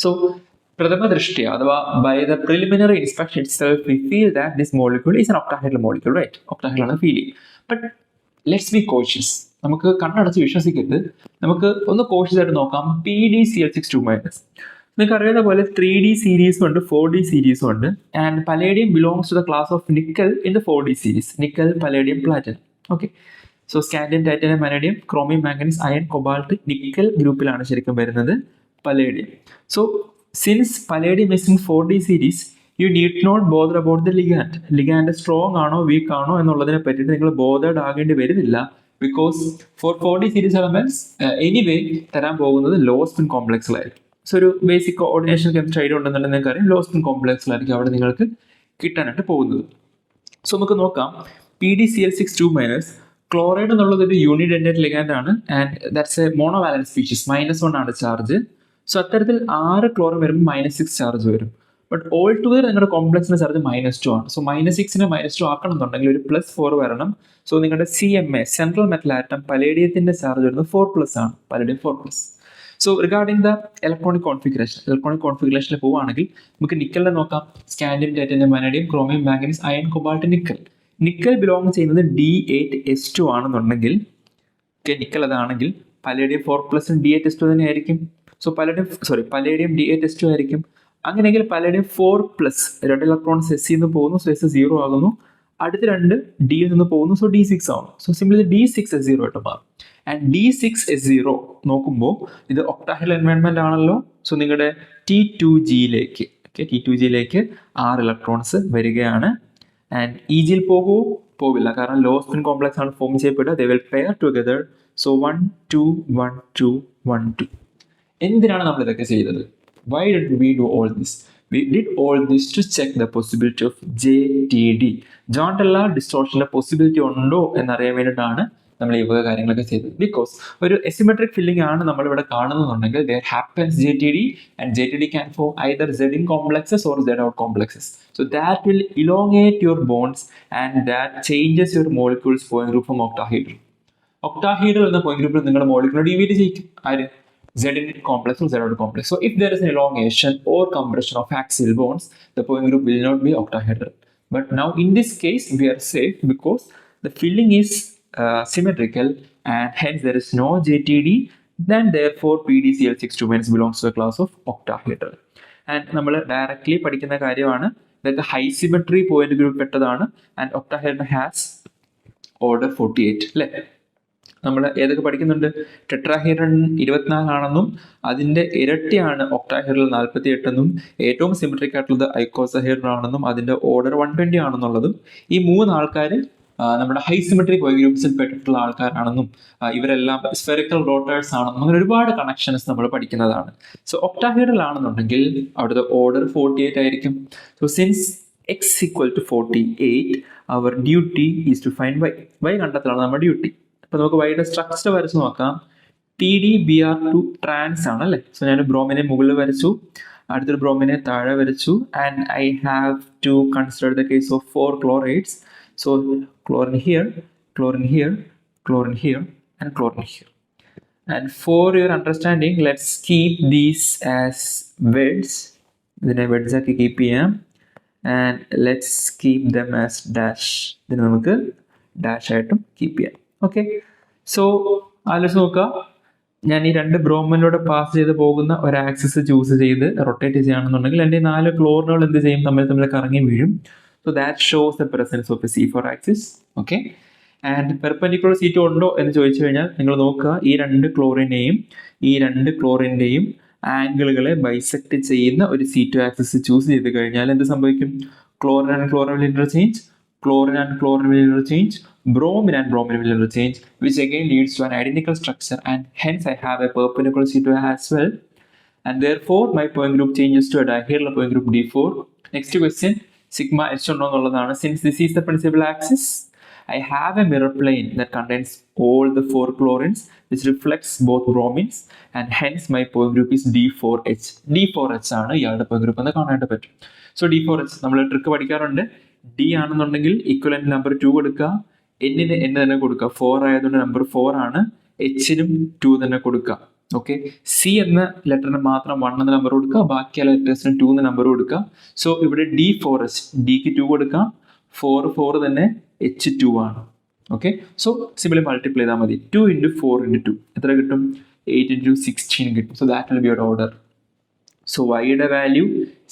So പ്രഥമ ദൃഷ്ടിയ അഥവാ by the preliminary inspection itself we feel that this molecule is an octahedral molecule, right? Octahedral ആണ് ഫീൽ ചെയ്യും. But let's be cautious. നമുക്ക് കണ്ണടച്ച് വിശ്വസിക്കരുത്. നമുക്ക് ഒന്ന് കോഷ്യസ് ആയിട്ട് നോക്കാം. PDCl6 2 മൈനസ് നിങ്ങൾക്ക് അറിയുന്ന പോലെ 3D സീരീസും ഉണ്ട്, 4D സീരീസും ഉണ്ട്. And palladium belongs to the class of nickel in the 4D series. Nickel, palladium, platinum. Okay, so scandium, titanium, vanadium, chromium, manganese, iron, cobalt, nickel ഗ്രൂപ്പിലാണ് ശരിക്കും വരുന്നത് palladium. So since palladium is in 4D series you need not bother about the ligand. Ligand strong ആണോ weak ആണോ എന്നുള്ളതിനെ പറ്റിയിട്ട് നിങ്ങൾ bothered ആകേണ്ടി വരുന്നില്ല. Because for 4D series elements anyway തരാൻ പോകുന്നത് ലോ സ്പിൻ കോംപ്ലക്സിലായിരിക്കും. സോ ഒരു ബേസിക് കോർഡിനേഷൻ കെമിസ്ട്രി ഐഡിയ ഉണ്ടെന്നുണ്ടെങ്കിൽ നിങ്ങൾക്ക് അറിയാം ലോ സ്പിൻ കോംപ്ലക്സിലായിരിക്കും അവിടെ നിങ്ങൾക്ക് കിട്ടാനായിട്ട് പോകുന്നത്. സോ നമുക്ക് നോക്കാം. PDCl6 2 മൈനസ് ക്ലോറൈഡ് എന്നുള്ളത് ഒരു യൂണിഡെൻഡേറ്റ് ലിഗാൻഡ് ആണ്. And that's A monovalent species. -1 ആണ് ചാർജ്. സോ അത്തരത്തിൽ 6 ക്ലോറിൻ വരുമ്പോൾ -6 ചാർജ് വരും. ബട്ട് ഓൾ ടുഗദർ നിങ്ങളുടെ കോംപ്ലക്സിന്റെ ചാർജ് -2 ആണ്. സോ -6നെ -2 ആക്കണം എന്നുണ്ടെങ്കിൽ ഒരു +4 വരണം. സോ നിങ്ങളുടെ CMA സെൻട്രൽ മെറ്റൽ ആറ്റം പലേഡിയത്തിന്റെ ചാർജ് വരുന്നത് 4+ ആണ്, palladium 4+. So regarding the electronic കോൺഫിഗറേഷനിൽ പോവുകയാണെങ്കിൽ നമുക്ക് നിക്കലിനെ നോക്കാം. Scandium, titanium, vanadium, chromium, manganese, iron, cobalt, nickel. Nickel belong ചെയ്യുന്നത് D8S2 ആണെന്നുണ്ടെങ്കിൽ, നിക്കൽ അതാണെങ്കിൽ പലേഡിയം 4+ D8S2 തന്നെ ആയിരിക്കും. സോ പലേഡിയം D8S2 ആയിരിക്കും. അങ്ങനെയെങ്കിൽ പലേഡിയം 4+, 2 ഇലക്ട്രോൺസ് S നിന്ന് പോകുന്നു, സോ S 0 ആകുന്നു. അടുത്ത 2 ഡിയിൽ നിന്ന് പോകുന്നു, സോ D6 ആകുന്നു. സോ സിംപ്ലി D6S0 ആയിട്ട് മാറും. ആൻഡ് D6S0 നോക്കുമ്പോൾ ഇത് ഒക്ടാഹെഡ്രൽ എൻവയോൺമെന്റ് ആണല്ലോ. സോ നിങ്ങളുടെ T2Gയിലേക്ക് 6 ഇലക്ട്രോൺസ് വരികയാണ്. ആൻഡ് EGയിൽ പോവില്ല, കാരണം ലോ സ്പിൻ കോംപ്ലക്സ് ആണ് ഫോം ചെയ്യപ്പെടുക. They will pair together. So 1 2 1 2 1 2. എന്തിനാണ് നമ്മൾ ഇതൊക്കെ ചെയ്തത്? Why did we do all this? We did all this to check the possibility of JTD. Joint Taylor distortion possibility ഉണ്ടോ എന്നറിയാൻ വേണ്ടിയിട്ടാണ് നമ്മൾ ഈ വക കാര്യങ്ങളൊക്കെ ചെയ്തത്. ബിക്കോസ് ഒരു എസിമെട്രിക് ഫില്ലിംഗ് ആണ് നമ്മളിവിടെ കാണുന്നുണ്ടെങ്കിൽ there happens JTD, and JTD can form either Z in complexes or Z out complexes. So that will elongate your bonds and that changes your molecules point group from octahedral. Octahedral എന്ന point groupൽ നിങ്ങളുടെ molecule deviate ചെയ്യിക്കും. ആര്? Z in complex or Z out complex. So if there is an elongation or compression of axial bonds, the point group will not be octahedral. But now in this case we are safe because the filling is symmetrical and hence there is no JTD. Then therefore PDCl6 belongs to the class of octahedral. And നമ്മൾ directly പഠിക്കുന്ന കാര്യമാണ്, ഇതൊക്കെ high symmetry point group പെട്ടതാണ്. And octahedral has order 48 അല്ലേ? നമ്മൾ ഏതൊക്കെ പഠിക്കുന്നുണ്ട്? ടെട്രാഹീഡ്രൺ 24 ആണെന്നും അതിന്റെ ഇരട്ടിയാണ് ഒക്ടാഹീഡ്രൽ 48 എന്നും ഏറ്റവും സിമെട്രിക് ആയിട്ടുള്ളത് ഐക്കോസഹീഡ്രൺ ആണെന്നും അതിന്റെ ഓർഡർ 120 ആണെന്നുള്ളതും ഈ 3 ആൾക്കാർ നമ്മുടെ ഹൈ സിമെട്രിക് ഗ്രൂപ്പ്സിൽ പെട്ടിട്ടുള്ള ആൾക്കാരാണെന്നും ഇവരെല്ലാം സ്ഫെറിക്കൽ റോട്ടേഴ്സ് ആണെന്നും അങ്ങനെ ഒരുപാട് കണക്ഷൻസ് നമ്മൾ പഠിക്കുന്നതാണ്. സോ ഒക്ടാഹീഡ്രൽ ആണെന്നുണ്ടെങ്കിൽ അവിടുത്തെ ഓർഡർ 48 ആയിരിക്കും. So since x equal to 48, our duty is to find y കണ്ടെത്തലാണ് നമ്മുടെ ഡ്യൂട്ടി. അപ്പോൾ നമുക്ക് വൈയുടെ സ്ട്രക്ചർ വരച്ച് നോക്കാം. PDBr2 ട്രാൻസ് ആണ് അല്ലേ? സോ ഞാൻ ബ്രോമിനെ മുകളിൽ വരച്ചു, അടുത്തൊരു ബ്രോമിനെ താഴെ വരച്ചു. And I have to consider the case of 4 chlorides. So chlorine here, chlorine here, chlorine here, and chlorine here. And for your understanding, let's keep these as weds. Then weds ആക്കി keep ചെയ്യാം. And let's keep them as dash. ഇതിന് നമുക്ക് dash ആയിട്ടും keep ചെയ്യാം. Okay, so ആലോചിച്ച് നോക്കുക. ഞാൻ ഈ 2 ബ്രോമിലൂടെ പാസ് ചെയ്ത് പോകുന്ന ഒരു ആക്സിസ് ചൂസ് ചെയ്ത് റൊട്ടേറ്റ് ചെയ്യുകയാണെന്നുണ്ടെങ്കിൽ എൻ്റെ 4 ക്ലോറിനുകൾ എന്ത് ചെയ്യും? തമ്മിൽ കറങ്ങി വീഴും. So that shows the presence of a C4 axis. Okay, and perpendicular C2 ഉണ്ടോ എന്ന് ചോദിച്ചു കഴിഞ്ഞാൽ നിങ്ങൾ നോക്കുക, ഈ 2 ക്ലോറിൻ്റെയും ആംഗിളുകളെ ബൈസെക്ട് ചെയ്യുന്ന ഒരു C2 ആക്സിസ് ചൂസ് ചെയ്ത് കഴിഞ്ഞാൽ എന്ത് സംഭവിക്കും? Chlorine and chlorine will interchange, chlorine and chlorine will interchange, bromine and bromine will interchange, which again leads to an identical structure, and hence I have a perpendicular C2 as well, and therefore my point group changes to a dihedral point group D4. Next question, sigma H ഉണ്ടോ എന്നുള്ളതാണ്. Since this is the principal axis, I have a mirror plane that contains all the 4 chlorines which reflects both bromines, and hence my point group is D4H. D4H ആണ് ഇയാളുടെ point group എന്ന് കാണാനായിട്ട് പറ്റും. So D4H നമ്മൾ trick പഠിക്കാറുണ്ട്. D ആണെന്നുണ്ടെങ്കിൽ equivalent number 2 കൊടുക്കുക, N-ന് N തന്നെ കൊടുക്കുക. 4 ആയതുകൊണ്ട് നമ്പർ 4 ആണ്, H-നും 2 തന്നെ കൊടുക്കുക. ഓക്കെ, C എന്ന ലെറ്ററിന് മാത്രം 1 എന്ന നമ്പർ കൊടുക്കുക, ബാക്കിയുള്ള ലെറ്റേഴ്സിന് 2 എന്ന നമ്പർ കൊടുക്കുക. സോ ഇവിടെ D4H, Dക്ക് 2 കൊടുക്കാം, 4 തന്നെ, H 2 ആണ്. ഓക്കെ, സോ സിമ്പിളി മൾട്ടിപ്ലൈ ചെയ്താൽ മതി. 2 × 4 × 2 എത്ര കിട്ടും? 8 × 16 കിട്ടും. So that will be your order. So വൈയുടെ വാല്യൂ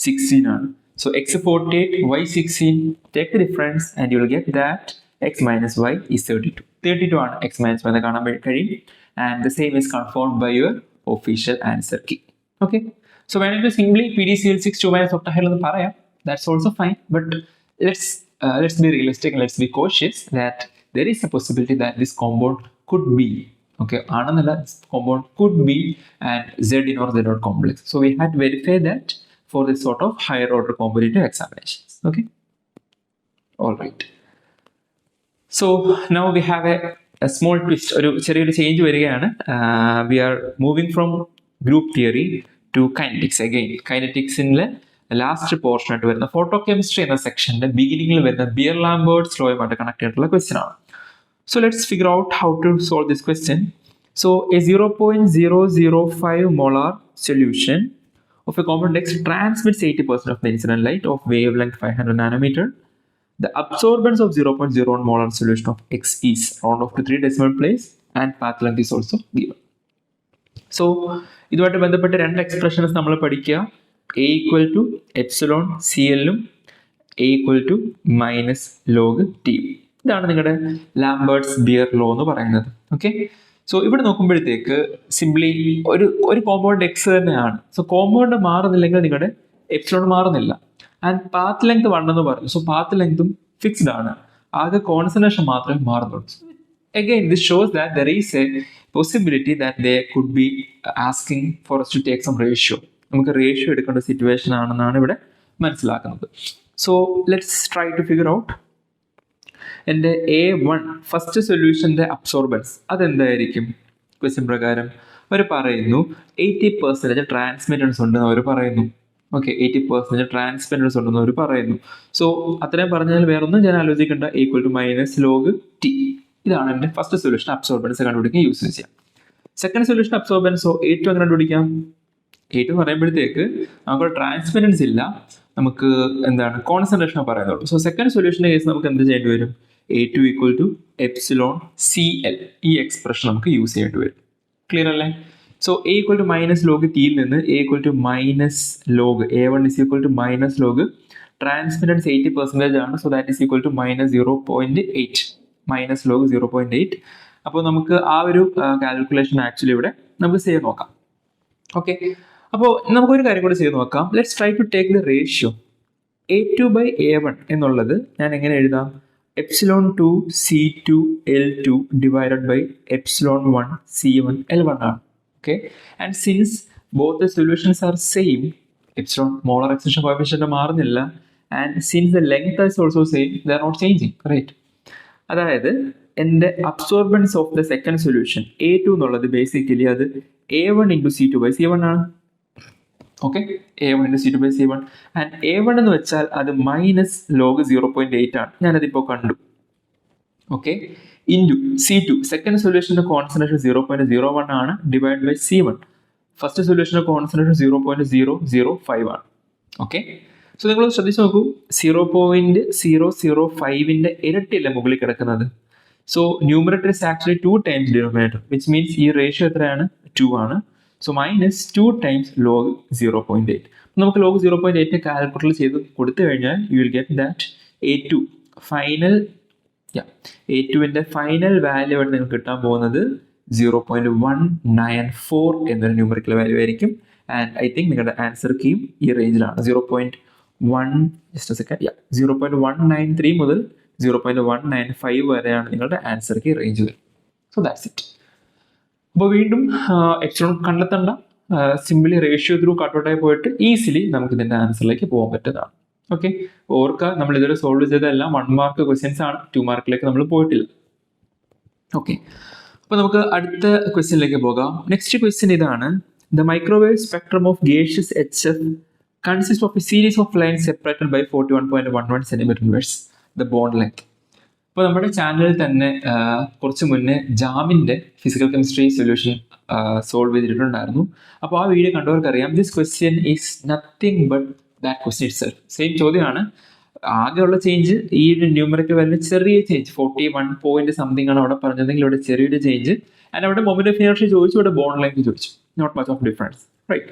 16 ആണ്. So x 48, y 16, take the difference and you will get that x minus y is 32. 32 ആണ് x minus y എന്ന് കാണാൻ കഴിയും. And the same is confirmed by your official answer key. Okay, so when it is simply PDCl6 2- octahedral എന്ന് പറയാം, that's also fine. But let's be realistic and let's be cautious that there is a possibility that this compound could be, okay, ആണെന്നല്ല, compound could be an Z in or Z out complex. So we had to verify that for this sort of higher order competitive examinations. Okay, all right. So now we have a small twist, ഒരു ചെറിയൊരു change വരികയാണ്. We are moving from group theory to kinetics again. Kineticsലെ last portion ആയിട്ട് വരുന്ന photo chemistry എന്ന സെക്ഷന്റെ ബിഗിനിങ്ങിൽ വരുന്ന ബിയർ ലാംബേർട്സ് ലോയുമായിട്ട് കണക്ട് ചെയ്തിട്ടുള്ള ക്വസ്റ്റ്യൻ ആണ്. So let's figure out how to solve this question. So a 0.005 molar solution of a compound X transmits 80% of the incident light of wavelength 500 nanometer. The absorbance of 0.01 molar solution of X is round off to 3 decimal place and path length is also given. So ഇതുമായിട്ട് ബന്ധപ്പെട്ട് രണ്ട് expressions നമ്മൾ പഠിക്കുക. A equal to epsilon CL ഉം A equal to minus log T. ഇതാണ് നിങ്ങളുടെ Lambert's beer law എന്ന് പറയുന്നത്. ഓക്കെ, സോ ഇവിടെ നോക്കുമ്പോഴത്തേക്ക് സിംപ്ലി ഒരു കോമ്പൗണ്ട് എക്സ് തന്നെയാണ്. സോ കോമ്പൗണ്ട് മാറുന്നില്ലെങ്കിൽ നിങ്ങളുടെ എപ്സിലോൺ മാറുന്നില്ല. ആൻഡ് പാത്ത് ലെങ്ത് 1 എന്ന് പറഞ്ഞു. സോ പാത്ത് ലെങ്തും ഫിക്സ്ഡ് ആണ്, ആകെ കോൺസെൻട്രേഷൻ മാത്രമേ മാറുന്നുള്ളൂ. Again, this shows that there is a possibility that they could be asking for us to take some ratio. നമുക്ക് ratio എടുക്കേണ്ട സിറ്റുവേഷൻ ആണെന്നാണ് ഇവിടെ മനസ്സിലാക്കുന്നത്. So let's try to figure out എൻ്റെ A1 first സൊല്യൂഷൻ്റെ അബ്സോർബൻസ് അതെന്തായിരിക്കും? Question പ്രകാരം അവർ പറയുന്നു 80% ട്രാൻസ്മിറ്റൻസ് ഉണ്ടെന്ന് അവർ പറയുന്നു. ഓക്കെ, 80% ട്രാൻസ്മിറ്റൻസ് ഉണ്ടെന്ന് അവർ പറയുന്നു. സോ അത്രയും പറഞ്ഞാൽ വേറൊന്നും ഞാൻ ആലോചിക്കേണ്ട. Equal to minus log T. ഇതാണ് എൻ്റെ ഫസ്റ്റ് സൊല്യൂഷൻ അബ്സോർബൻസ് കണ്ടുപിടിക്കാൻ യൂസ് ചെയ്യാം. സെക്കൻഡ് സൊല്യൂഷൻ അബ്സോർബൻസോ A2 എങ്ങനെ കണ്ടുപിടിക്കാം? A2 എന്ന് പറയുമ്പോഴത്തേക്ക് നമുക്ക് ട്രാൻസ്മിറ്റൻസ് ഇല്ല, നമുക്ക് എന്താണ് കോൺസെൻട്രേഷൻ പറയുന്നുള്ളൂ. സോ സെക്കൻഡ് സൊല്യൂഷൻ്റെ കേസ് നമുക്ക് എന്ത് ചെയ്യേണ്ടി വരും? A2 equal to epsilon CL. ഈ എക്സ്പ്രഷൻ നമുക്ക് യൂസ് ചെയ്യേണ്ടി വരും. ക്ലിയർ അല്ലേ? So A equal to minus log ടിയിൽ നിന്ന് A equal to minus log A1 is equal to minus log transmittance 80% ആണ്. So that is equal to minus 0.8 minus log 0.8. അപ്പോൾ നമുക്ക് ആ ഒരു കാൽക്കുലേഷൻ ആക്ച്വലി ഇവിടെ നമുക്ക് ചെയ്ത് നോക്കാം. ഓക്കെ, അപ്പോൾ നമുക്കൊരു കാര്യം കൂടെ ചെയ്ത് നോക്കാം. Let's try to take the ratio A2/A1 എന്നുള്ളത് ഞാൻ എങ്ങനെ എഴുതാം? Epsilon 2 C2 L2 divided by epsilon 1 C1 L1 ആണ്. Okay, and since both the solutions are same, epsilon molar extension coefficient മാറുന്നില്ല, and since the length is also same, they are not changing, right? അതായത് എൻ്റെ absorbance of the second solution A2 എന്നുള്ളത് basically അത് A1 into C2/C1 ആണ്. Okay, A1 into C2/C1 and A1 എന്ന് വെച്ചാൽ അത് minus log 0.8 ആണ്, ഞാനതിപ്പോൾ കണ്ടു. ഓക്കെ, ഇൻറ്റു C2 സെക്കൻഡ് സൊല്യൂഷൻ്റെ കോൺസെൻട്രേഷൻ 0.01 ആണ് ഡിവൈഡ് ബൈ C1 ഫസ്റ്റ് സൊല്യൂഷൻ്റെ കോൺസെൻട്രേഷൻ 0.005 ആണ്. ഓക്കെ, സോ നിങ്ങൾ ശ്രദ്ധിച്ച് നോക്കൂ, 0.005ന്റെ ഇരട്ടിയല്ല മുകളിൽ കിടക്കുന്നത്. So numerator is actually 2 times denominator, which means ഈ റേഷ്യോ എത്രയാണ്? 2 ആണ്. So minus 2 times log 0.8. നമുക്ക് ലോഗ് 0.8 കാൽക്കുലേറ്റർ ചെയ്ത് കൊടുത്തു കഴിഞ്ഞാൽ you will get that A2 final A2ന്റെ ഫൈനൽ വാല്യൂ ആയിട്ട് നിങ്ങൾക്ക് കിട്ടാൻ പോകുന്നത് 0.194 എന്നൊരു ന്യൂമറിക്കൽ വാല്യൂ ആയിരിക്കും. ആൻഡ് ഐ തിങ്ക് നിങ്ങളുടെ ആൻസർ കീയും ഈ റേഞ്ചിലാണ്. 0.193 മുതൽ 0.195 വരെയാണ് നിങ്ങളുടെ ആൻസർ കീ റേഞ്ച് വരും. So that's it. അപ്പോൾ വീണ്ടും എപ്സിലോൺ കണ്ടെത്തേണ്ട, സിംപിളി റേഷ്യോ ത്രൂ കട്ടൗട്ടായി പോയിട്ട് ഈസിലി നമുക്ക് ഇതിൻ്റെ ആൻസറിലേക്ക് പോകാൻ പറ്റുന്നതാണ്. ഓക്കെ, ഓർക്കുക നമ്മൾ ഇതുവരെ സോൾവ് ചെയ്തതെല്ലാം 1 മാർക്ക് ക്വസ്റ്റ്യൻസ് ആണ്, 2 മാർക്കിലേക്ക് നമ്മൾ പോയിട്ടില്ല. ഓക്കെ, അപ്പോൾ നമുക്ക് അടുത്ത ക്വസ്റ്റ്യനിലേക്ക് പോകാം. നെക്സ്റ്റ് ക്വസ്റ്റ്യൻ ഇതാണ്. The microwave spectrum of gaseous HF consist of a series of lines separated by 41.11 centimetre inverse the bond length. അപ്പോൾ നമ്മുടെ ചാനലിൽ തന്നെ കുറച്ച് മുന്നേ ജാമിൻ്റെ ഫിസിക്കൽ കെമിസ്ട്രി സൊല്യൂഷൻ സോൾവ് ചെയ്തിട്ടുണ്ടായിരുന്നു. അപ്പോൾ ആ വീഡിയോ കണ്ടവർക്കറിയാം, this question is nothing but that question itself. Same ചോദ്യമാണ്, ആകെയുള്ള ചേഞ്ച് ഈ ഒരു ന്യൂമറിക്കൽ വാല്യൂ ചെറിയ ചേഞ്ച് 41 പോയിന്റ് സംതിങ് ആണ് അവിടെ പറഞ്ഞതെങ്കിൽ ഇവിടെ ചെറിയൊരു ചേഞ്ച്. ആൻഡ് അവിടെ മൊമെന്റ് ഓഫ് ഇനർഷ്യ ചോദിച്ചു, ഇവിടെ ബോണ്ട് ലെങ്ത് ചോദിച്ചു. Not much of difference, right?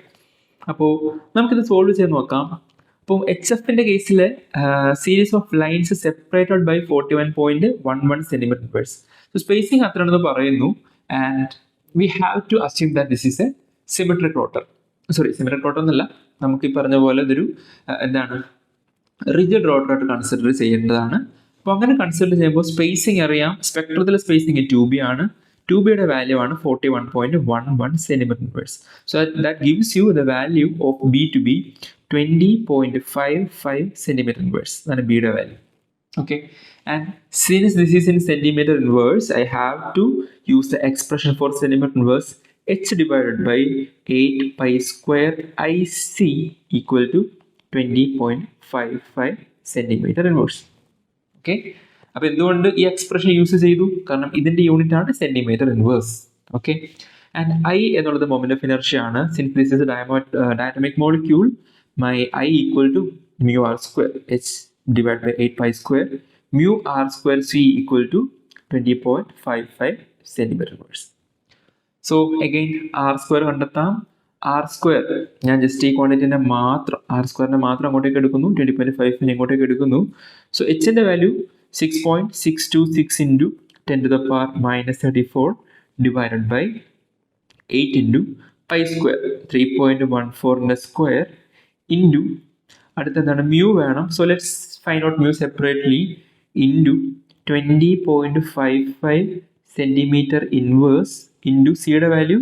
അപ്പോൾ നമുക്കിത് സോൾവ് ചെയ്ത് നോക്കാം. അപ്പോൾ HFന്റെ കേസിൽ series of lines separated by 41.11 centimetre inverse. So spacing അത്രയാണെന്ന് പറയുന്നു. And we have to assume that this is a symmetric rotor. Symmetric rotor എന്നല്ല, നമുക്ക് ഈ പറഞ്ഞ പോലെ ഇതൊരു എന്താണ് റിജിഡ് റോട്ടറായിട്ട് കൺസിഡർ ചെയ്യേണ്ടതാണ്. അപ്പോൾ അങ്ങനെ കൺസിഡർ ചെയ്യുമ്പോൾ സ്പേസിങ് അറിയാം, സ്പെക്ട്രത്തിലെ സ്പേസിങ് 2B ആണ്. 2Bയുടെ വാല്യൂ ആണ് 41.11 centimetre inverse. So that gives you the value of B to be 20.55 centimeter inverse. That's Bയുടെ value. Okay, and since this is in centimeter inverse, I have to use the expression for centimeter inverse h divided by 8 pi square IC equal to 20.55 centimetre inverse. Okay, അപ്പൊ എന്തുകൊണ്ട് ഈ expression use ചെയ്തു? കാരണം ഇതിന്റെ unit ആണ് centimetre inverse. Okay, and I എന്നുള്ളത് moment of inertia ആണ്. Since this is dynamic molecule, my I equal to mu r square h divided by 8 pi square mu r square c equal to 20.55 centimeter inverse. So again r square കണ്ടെത്താം. r square ഞാൻ just ഈ ക്വാണ്ടിറ്റിനെ മാത്രം r square മാത്രം അങ്ങോട്ടേക്ക് എടുക്കുന്നു, 20.5 ഇങ്ങോട്ടേക്ക് എടുക്കുന്നു. So h ന്റെ value 6.626 into 10 to the power minus 34 divided by 8 into pi square 3.14 square into അടുത്തെന്താണ് മ്യൂ വേണം. So let's find out mu separately. Into 20.55 centimetre inverse into സിയുടെ value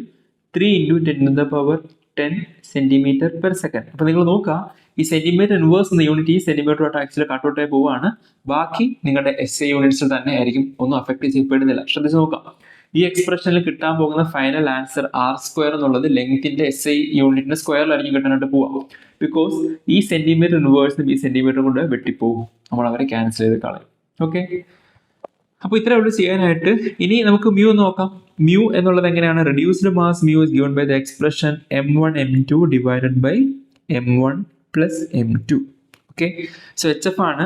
3 into 10 to the power 10 centimetre per second. അപ്പോൾ നിങ്ങൾ നോക്കുക, ഈ centimetre inverse എന്ന unit ഈ centimetre actually കട്ടൗട്ടായി പോവുകയാണ്. ബാക്കി നിങ്ങളുടെ SI യൂണിറ്റ്സിൽ തന്നെ ആയിരിക്കും, ഒന്നും അഫക്ട് ചെയ്യപ്പെടുന്നില്ല. ശ്രദ്ധിച്ച് നോക്കാം, ഈ എക്സ്പ്രഷനിൽ കിട്ടാൻ പോകുന്ന ഫൈനൽ ആൻസർ r സ്ക്വയർ എന്നുള്ളത് ലെങ്ത്തിന്റെ SI യൂണിറ്റിന്റെ സ്ക്വയറിലായിരിക്കും കിട്ടാനായിട്ട് പോവാം. ബിക്കോസ് ഈ സെന്റിമീറ്റർ ഇൻവേഴ്സും ഈ സെന്റിമീറ്റർ കൊണ്ട് വെട്ടിപ്പോകും, നമ്മൾ അവരെ ക്യാൻസൽ ചെയ്ത് കളയും. ഓക്കെ, അപ്പോൾ ഇത്രേ ഉള്ളൂ ചെയ്യാനായിട്ട്. ഇനി നമുക്ക് മ്യൂ നോക്കാം. മ്യൂ എന്നുള്ളത് എങ്ങനെയാണ്? Reduced mass mu is given by the expression m1 m2 divided by m1 plus m2. Okay, so HF ആണ്.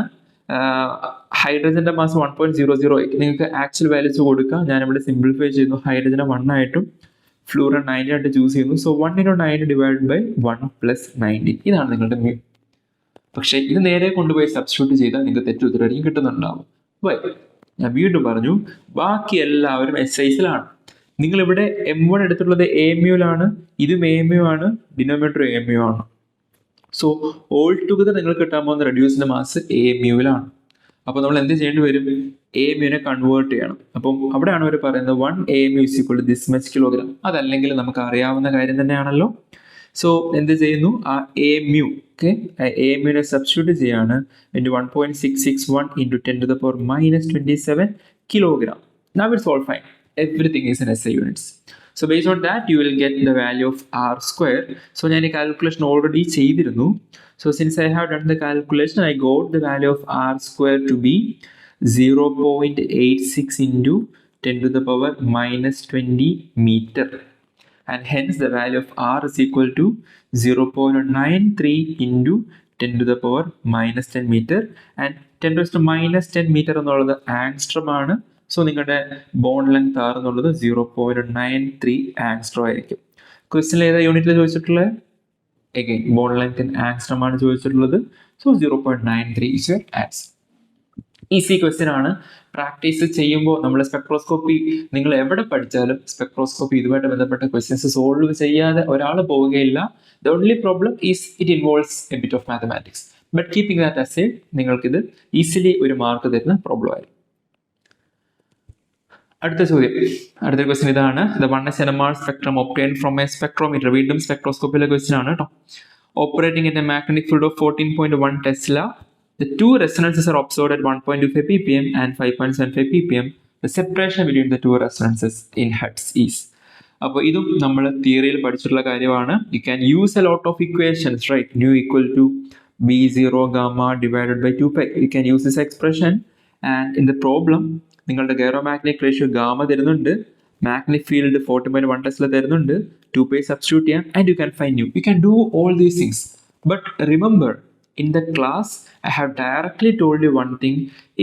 ഹൈഡ്രജന്റെ മാസ് 1.008. നിങ്ങൾക്ക് ആക്ച്വൽ വാല്യൂസ് കൊടുക്കാം. ഞാനിവിടെ സിംപ്ലിഫൈ ചെയ്യുന്നു. ഹൈഡ്രജനെ 1 ആയിട്ടും ഫ്ലൂറൻ 9 ആയിട്ട് ചൂസ് ചെയ്യുന്നു. So 1 into 9 divide by 1 plus 19. ഇതാണ് നിങ്ങളുടെ മ്യൂ. പക്ഷേ ഇത് നേരെ കൊണ്ടുപോയി സബ്സ്റ്റിറ്റ്യൂട്ട് ചെയ്താൽ നിങ്ങൾക്ക് തെറ്റുത്തരമായിരിക്കും കിട്ടുന്നുണ്ടാവും. ഞാൻ വീണ്ടും പറഞ്ഞു, ബാക്കി എല്ലാവരും SIസിലാണ്. നിങ്ങളിവിടെ m1 എടുത്തിട്ടുള്ളത് AMUലാണ്, ഇതും AMU ആണ്, ഡിനോമിനേറ്റർ AMU ആണ്. സോ ഓൾ ടുഗദർ നിങ്ങൾക്ക് കിട്ടാൻ പോകുന്ന റെഡ്യൂസ്ഡ് മാസ് AMUലാണ്. അപ്പോൾ നമ്മൾ എന്ത് ചെയ്യേണ്ടി വരും? AMUനെ കൺവേർട്ട് ചെയ്യണം. അപ്പം അവിടെയാണ് അവർ പറയുന്നത് 1 AMU is equal to this much kilogram. അതല്ലെങ്കിൽ നമുക്ക് അറിയാവുന്ന കാര്യം തന്നെയാണല്ലോ. സോ എന്ത് ചെയ്യുന്നു? ആ AMU, ഓക്കെ, AMUനെ സബ്സ്റ്റിറ്റ്യൂട്ട് ചെയ്യാണ്. Into 1.661 into 10 to the power minus 27 kilogram. Now it's all fine. Everything is in SI units. So based on that, you will get the value of r square. So ഞാൻ ഈ calculation already ചെയ്തിരുന്നു. So since I have done the calculation, I got the value of r square to be 0.86 into 10 to the power minus 20 meter. And hence the value of r is equal to 0.93 into 10 to the power minus 10 meter. And 10 to the minus 10 meter എന്നുള്ളത് angstrom ആണ്. So നിങ്ങളുടെ bond length r എന്നുള്ളത് 0.93 angstrom ആയിരിക്കും. ക്വസ്റ്റ്യനിൽ ഏതാ യൂണിറ്റിൽ ചോദിച്ചിട്ടുള്ളത്? Again, bond length in angstrom ആണ് ചോദിച്ചിട്ടുള്ളത്. So 0.93 is your answer. Easy question ആണ്. പ്രാക്ടീസ് ചെയ്യുമ്പോൾ നമ്മൾ സ്പെക്ട്രോസ്കോപ്പി നിങ്ങൾ എവിടെ പഠിച്ചാലും സ്പെക്ട്രോസ്കോപ്പി ഇതുമായിട്ട് ബന്ധപ്പെട്ട ക്വസ്റ്റ്യൻസ് സോൾവ് ചെയ്യാതെ ഒരാൾ പോവുകയില്ല. The only problem is it involves a bit of mathematics. But keeping that as a നിങ്ങൾക്കിത് ഈസിലി ഒരു മാർക്ക് തരുന്ന പ്രോബ്ലം ആയിരിക്കും. അടുത്ത ചോദ്യം, അടുത്ത ക്വസ്റ്റ്യൻ ഇതാണ്. The 1s NMR spectrum obtained from a spectrometer. വീണ്ടും സ്പെക്ട്രോസ്കോപ്പിലെ ക്വസ്റ്റ്യൻ ആണ് കേട്ടോ. Operating in a magnetic field of 14.1 tesla. The two resonances are observed at 1.25 ppm and 5.75 ppm. The separation between the two resonances in hertz is. അപ്പോൾ ഇതും നമ്മൾ തിയറിയിൽ പഠിച്ചിട്ടുള്ള കാര്യമാണ്. You can use a lot of equations, right? Nu equal to B0 gamma divided by 2 pi. You can use this expression. And in the problem, നിങ്ങളുടെ ഗൈറോമാഗ്നറ്റിക് ratio gamma തരുന്നുണ്ട്, magnetic field 14.1 Tesla തരുന്നുണ്ട്, 2 pi substitute ചെയ്യാം, and you can find nu. You can do all these things. But remember, in the class, I have directly told you one thing.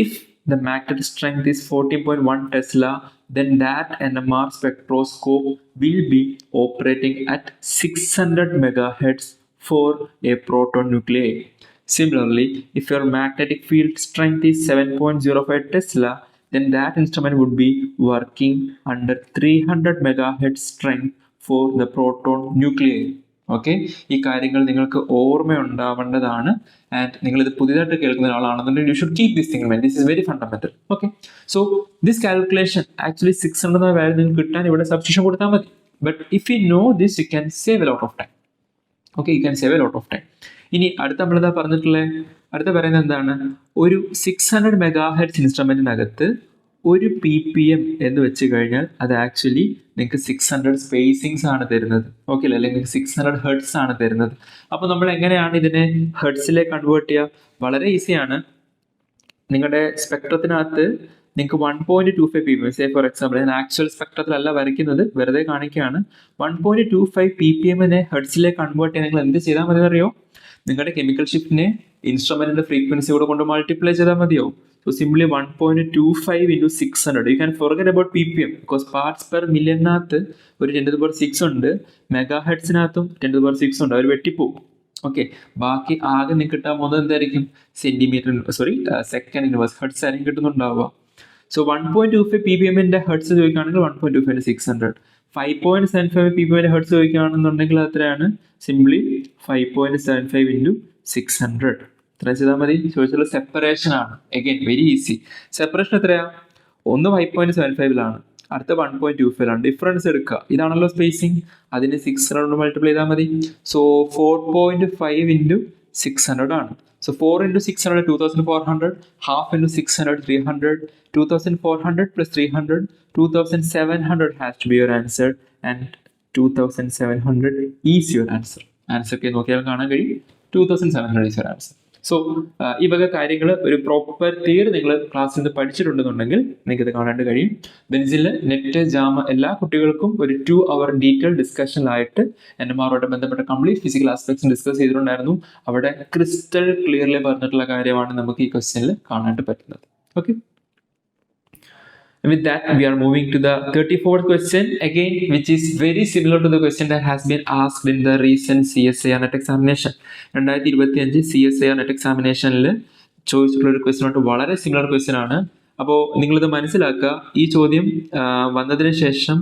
If the magnetic strength is 14.1 Tesla, then that NMR spectroscope will be operating at 600 megahertz for a proton nuclei. Similarly, if your magnetic field strength is 7.05 Tesla, then that instrument would be working under 300 megahertz strength for the proton nuclei. Okay, ഈ കാര്യങ്ങൾ നിങ്ങൾക്ക് ഓർമ്മയുണ്ടാവേണ്ടതാണ്. And നിങ്ങളിത് പുതിയതായിട്ട് കേൾക്കുന്ന ഒരാളാണെന്നുണ്ടെങ്കിൽ you should keep this thing in mind. This is very fundamental. Okay, so this calculation actually 600 എന്ന value നിങ്ങൾക്ക് കിട്ടാൻ ഇവിടെ സബ്സ്റ്റിറ്റ്യൂഷൻ കൊടുത്താൽ മതി. But if you know this, you can save a lot of time. Okay, you can save a lot of time. ഇനി അടുത്ത നമ്മളെന്താ പറഞ്ഞിട്ടുള്ളത്? അടുത്ത പറയുന്നത് എന്താണ്? ഒരു 600 മെഗാഹെർട്സ് ഇൻസ്ട്രുമെന്റിനകത്ത് ഒരു PPM എന്ന് വെച്ച് കഴിഞ്ഞാൽ അത് ആക്ച്വലി നിങ്ങൾക്ക് 600 സ്പേസിങ്സ് ആണ് തരുന്നത്. ഓക്കെ അല്ലേ, അല്ലെങ്കിൽ 600 ഹെർട്സ് ആണ് തരുന്നത്. അപ്പോൾ നമ്മൾ എങ്ങനെയാണ് ഇതിനെ ഹെർട്സിലേക്ക് കൺവേർട്ട് ചെയ്യുക? വളരെ ഈസിയാണ്. നിങ്ങളുടെ സ്പെക്ട്രത്തിനകത്ത് നിങ്ങൾക്ക് 1.25 PPM, സേ ഫോർ എക്സാമ്പിൾ ഞാൻ ആക്ച്വൽ സ്പെക്ട്രത്തിലല്ല വരയ്ക്കുന്നത്, വെറുതെ കാണിക്കുകയാണ്. 1.25 PPM ഹെർട്സിലേക്ക് കൺവേർട്ട് ചെയ്യാൻ നിങ്ങൾ എന്ത് ചെയ്താൽ മതി അറിയോ? നിങ്ങളുടെ കെമിക്കൽ ഷിഫ്റ്റിനെ ഇൻസ്ട്രുമെന്റിന്റെ ഫ്രീക്വൻസി കൂടെ കൊണ്ട് മൾട്ടിപ്ലൈ ചെയ്താൽ മതിയോ? So simply 1.25 into 600. You can forget about PPM because parts per million നാത്ത് ഒരു 10⁶ ഉണ്ട്, മെഗാ ഹെർട്സിനകത്തും 10⁶ ഉണ്ട്, അവർ വെട്ടിപ്പോകും. ഓക്കെ, ബാക്കി ആകെ നിങ്ങൾക്ക് കിട്ടാൻ പോകുന്നത് എന്തായിരിക്കും? സെക്കൻഡ് ഇൻവേഴ്സ് ഹെർട്സ് ആയിരിക്കും കിട്ടുന്നുണ്ടാവുക. സോ 1.25 PPM ഹെർട്സ് ചോദിക്കുകയാണെങ്കിൽ 1.25 into 600. 5.75 PPM ഹെർട്സ് ചോദിക്കുകയാണെന്നുണ്ടെങ്കിൽ എത്രയാണ്? Simply 5.75 into 600. ഇത്ര ചെയ്താൽ മതി. ചോദിച്ചുള്ള സെപ്പറേഷൻ ആണ്. Again very easy. സെപ്പറേഷൻ എത്രയാ? ഒന്ന് 5.75 അടുത്ത 1.25 ഡിഫറൻസ് എടുക്കുക. ഇതാണല്ലോ സ്പേസിങ്, അതിന് 600 മൾട്ടിപ്ലൈ ചെയ്താൽ മതി. സോ 4.5 into 600 ആണ്. So 4 into 600 2400, half into 600 300, 2400 plus 300 2700 has to be your answer, and 2700 is your answer. Answer ഒക്കെ നോക്കിയാൽ കാണാൻ കഴിയും. 2700 is your answer. സോ ഈ വക കാര്യങ്ങൾ ഒരു പ്രോപ്പർ തിയറി നിങ്ങൾ ക്ലാസ്സിൽ നിന്ന് പഠിച്ചിട്ടുണ്ടെന്നുണ്ടെങ്കിൽ നിങ്ങൾക്ക് ഇത് കാണാണ്ട് കഴിയും. ബെൻസിൽ നെറ്റ് ജാമ എല്ലാ കുട്ടികൾക്കും ഒരു 2 hour ഡീറ്റെയിൽ ഡിസ്കഷനിലായിട്ട് NMR ബന്ധപ്പെട്ട കംപ്ലീറ്റ് ഫിസിക്കൽ ആസ്പെക്ട്സ് ഡിസ്കസ് ചെയ്തിട്ടുണ്ടായിരുന്നു. അവിടെ ക്രിസ്റ്റൽ ക്ലിയർലി പറഞ്ഞിട്ടുള്ള കാര്യമാണ് നമുക്ക് ഈ ക്വസ്റ്റ്യനിൽ കാണാണ്ട് പറ്റുന്നത്. Okay, with that we are moving to the 34th question again, which is very similar to the question that has been asked in the recent CSIR NET examination. 2025 CSIR NET examinationൽ ചോദിച്ചിട്ടുള്ള ഒരു question ആയിട്ട് വളരെ similar question ആണ്. അപ്പോൾ നിങ്ങളിത് മനസ്സിലാക്കുക. ഈ ചോദ്യം വന്നതിന് ശേഷം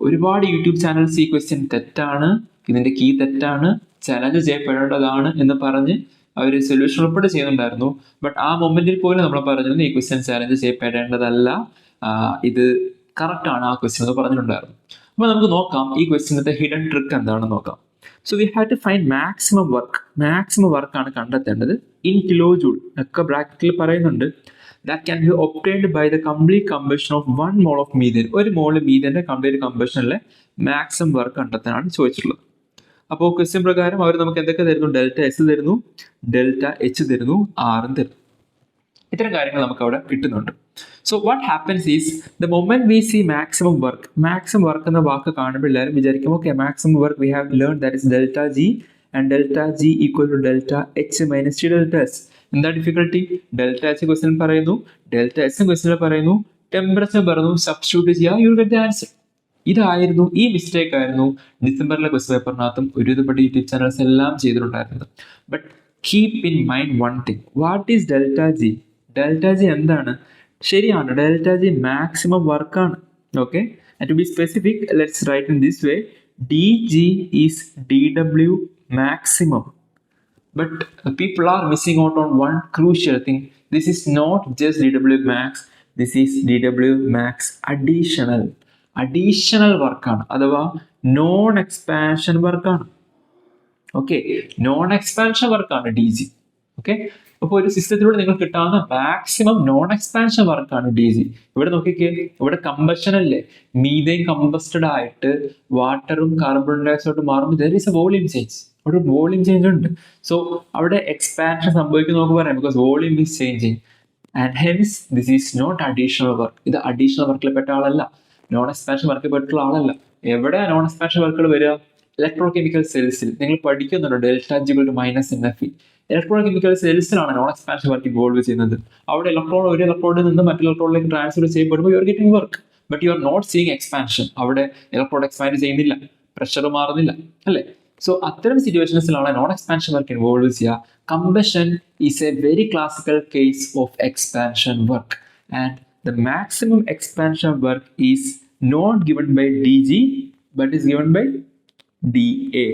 ഒരുപാട് യൂട്യൂബ് ചാനൽസ് ഈ ക്വസ്റ്റ്യൻ തെറ്റാണ്, ഇതിന്റെ കീ തെറ്റാണ്, ചലഞ്ച് ചെയ്യപ്പെടേണ്ടതാണ് എന്ന് പറഞ്ഞ് അവർ സൊല്യൂഷൻ ഉൾപ്പെടെ ചെയ്യുന്നുണ്ടായിരുന്നു. ബട്ട് ആ മൊമെന്റിൽ പോലും നമ്മൾ പറഞ്ഞിരുന്നു ഈ ക്വസ്റ്റ്യൻ ചലഞ്ച് ചെയ്യപ്പെടേണ്ടതല്ല, ഇത് കറക്റ്റ് ആണ് ആ ക്വസ്റ്റ്യൻ എന്ന് പറഞ്ഞിട്ടുണ്ടായിരുന്നു. അപ്പോൾ നമുക്ക് നോക്കാം ഈ ക്വസ്റ്റ്യനത്തെ ഹിഡൻ ട്രിക്ക് എന്താണെന്ന് നോക്കാം. So we have to find maximum work ആണ് കണ്ടെത്തേണ്ടത് ഇൻ കിലോ ജൂൾ ഒക്കെ ബ്രാക്കറ്റിൽ പറയുന്നുണ്ട്. That can be obtained by the complete combustion of 1 mole of methane. ഒരു മോള് മീഥേന്റെ കംപ്ലീറ്റ് കമ്പഷനിലെ മാക്സിമം വർക്ക് കണ്ടെത്താനാണ് ചോദിച്ചിട്ടുള്ളത്. അപ്പോൾ ക്വസ്റ്റ്യൻ പ്രകാരം അവർ നമുക്ക് എന്തൊക്കെ തരുന്നു? ΔS തരുന്നു, ΔH തരുന്നു, R തരുന്നു. ഇത്തരം കാര്യങ്ങൾ നമുക്ക് അവിടെ കിട്ടുന്നുണ്ട്. So what happens is the moment we see maximum work എന്ന വാക്ക് കാണുമ്പോൾ എല്ലാവരും വിചാരിക്കും okay maximum work we have learn that is ΔG and ΔG equal to ΔH minus T ΔS. എന്താ ഡിഫിക്കൽട്ടി? ΔH ക്വസ്റ്റ്യൻ പറയുന്നു, ΔS ക്വസ്റ്റ്യൻ പറയുന്നു, temperature പറഞ്ഞു, substitute ചെയ്യുക, you will get the answer. ഇതായിരുന്നു, ഈ മിസ്റ്റേക്ക് ആയിരുന്നു ഡിസംബറിലെ ക്വസ്റ്റ്യൻ പേപ്പറിനകത്തും ഒരുവിധപ്പെട്ട യൂട്യൂബ് ചാനൽസ് എല്ലാം ചെയ്തിട്ടുണ്ടായിരുന്നത്. But keep in mind one thing, what is ΔG? ΔG എന്താണ്? ശരിയാണ്, ΔG മാക്സിമം വർക്കാണ്. Okay, and to be specific let's write in this way, DG is DW maximum. But people are missing out on one crucial thing. This is not just DW max, this is DW max additional work ആണ്, അഥവാ non expansion വർക്കാണ്. Okay, non expansion വർക്കാണ് DG. Okay, അപ്പോൾ ഒരു സിസ്റ്റത്തിലൂടെ നിങ്ങൾക്ക് കിട്ടാവുന്ന maximum non expansion വർക്കാണ് DG. ഇവിടെ നോക്കിക്കേ, ഇവിടെ കമ്പഷൻ അല്ലേ, മീഥേൻ കമ്പസ്റ്റഡ് ആയിട്ട് വാട്ടറും കാർബൺ ഡയോക്സൈഡും മാറുമ്പോൾ there is a volume change. അവിടെ വോളിയം ചേഞ്ച് ഉണ്ട്. സോ അവിടെ എക്സ്പാൻഷൻ സംഭവിക്കും നമുക്ക് പറയാം, because volume is changing and hence this is not additional work. ഇത് അഡീഷണൽ വർക്കിൽ പെട്ട ആളല്ല, നോൺ എക്സ്പാൻഷൻ വർക്കിൽ പെട്ടുള്ള ആളല്ല. എവിടെയാണ് നോൺ എക്സ്പാൻഷൻ വർക്കുകൾ വരിക? ഇലക്ട്രോകെമിക്കൽ സെൽസിൽ. നിങ്ങൾ പഠിക്കുന്നുണ്ട് ΔG -NFE. ഇലക്ട്രോകെമിക്കൽ സെൽസിലാണ് നോൺ എക്സ്പാൻഷൻ വർക്ക് ഇൻവോൾവ് ചെയ്യുന്നത്. അവിടെ ഇലക്ട്രോൺ ഒരു ഇലക്ട്രോണിൽ നിന്ന് മറ്റു ഇലക്ട്രോണിലേക്ക് ട്രാൻസ്ഫർ ചെയ്യപ്പെടുമ്പോൾ you are getting work, but you are not seeing expansion. അവിടെ ഇലക്ട്രോൺ എക്സ്പാൻഡ് ചെയ്യുന്നില്ല, പ്രഷർ മാറുന്നില്ല, അല്ലേ? സോ അത്തരം സിറ്റുവേഷൻസിലാണ് നോൺ എക്സ്പാൻഷൻ വർക്ക് ഇൻവോൾവ് ചെയ്യുക. Combustion is a very classical case of expansion work and the maximum expansion work is not given by DG but is given by DA.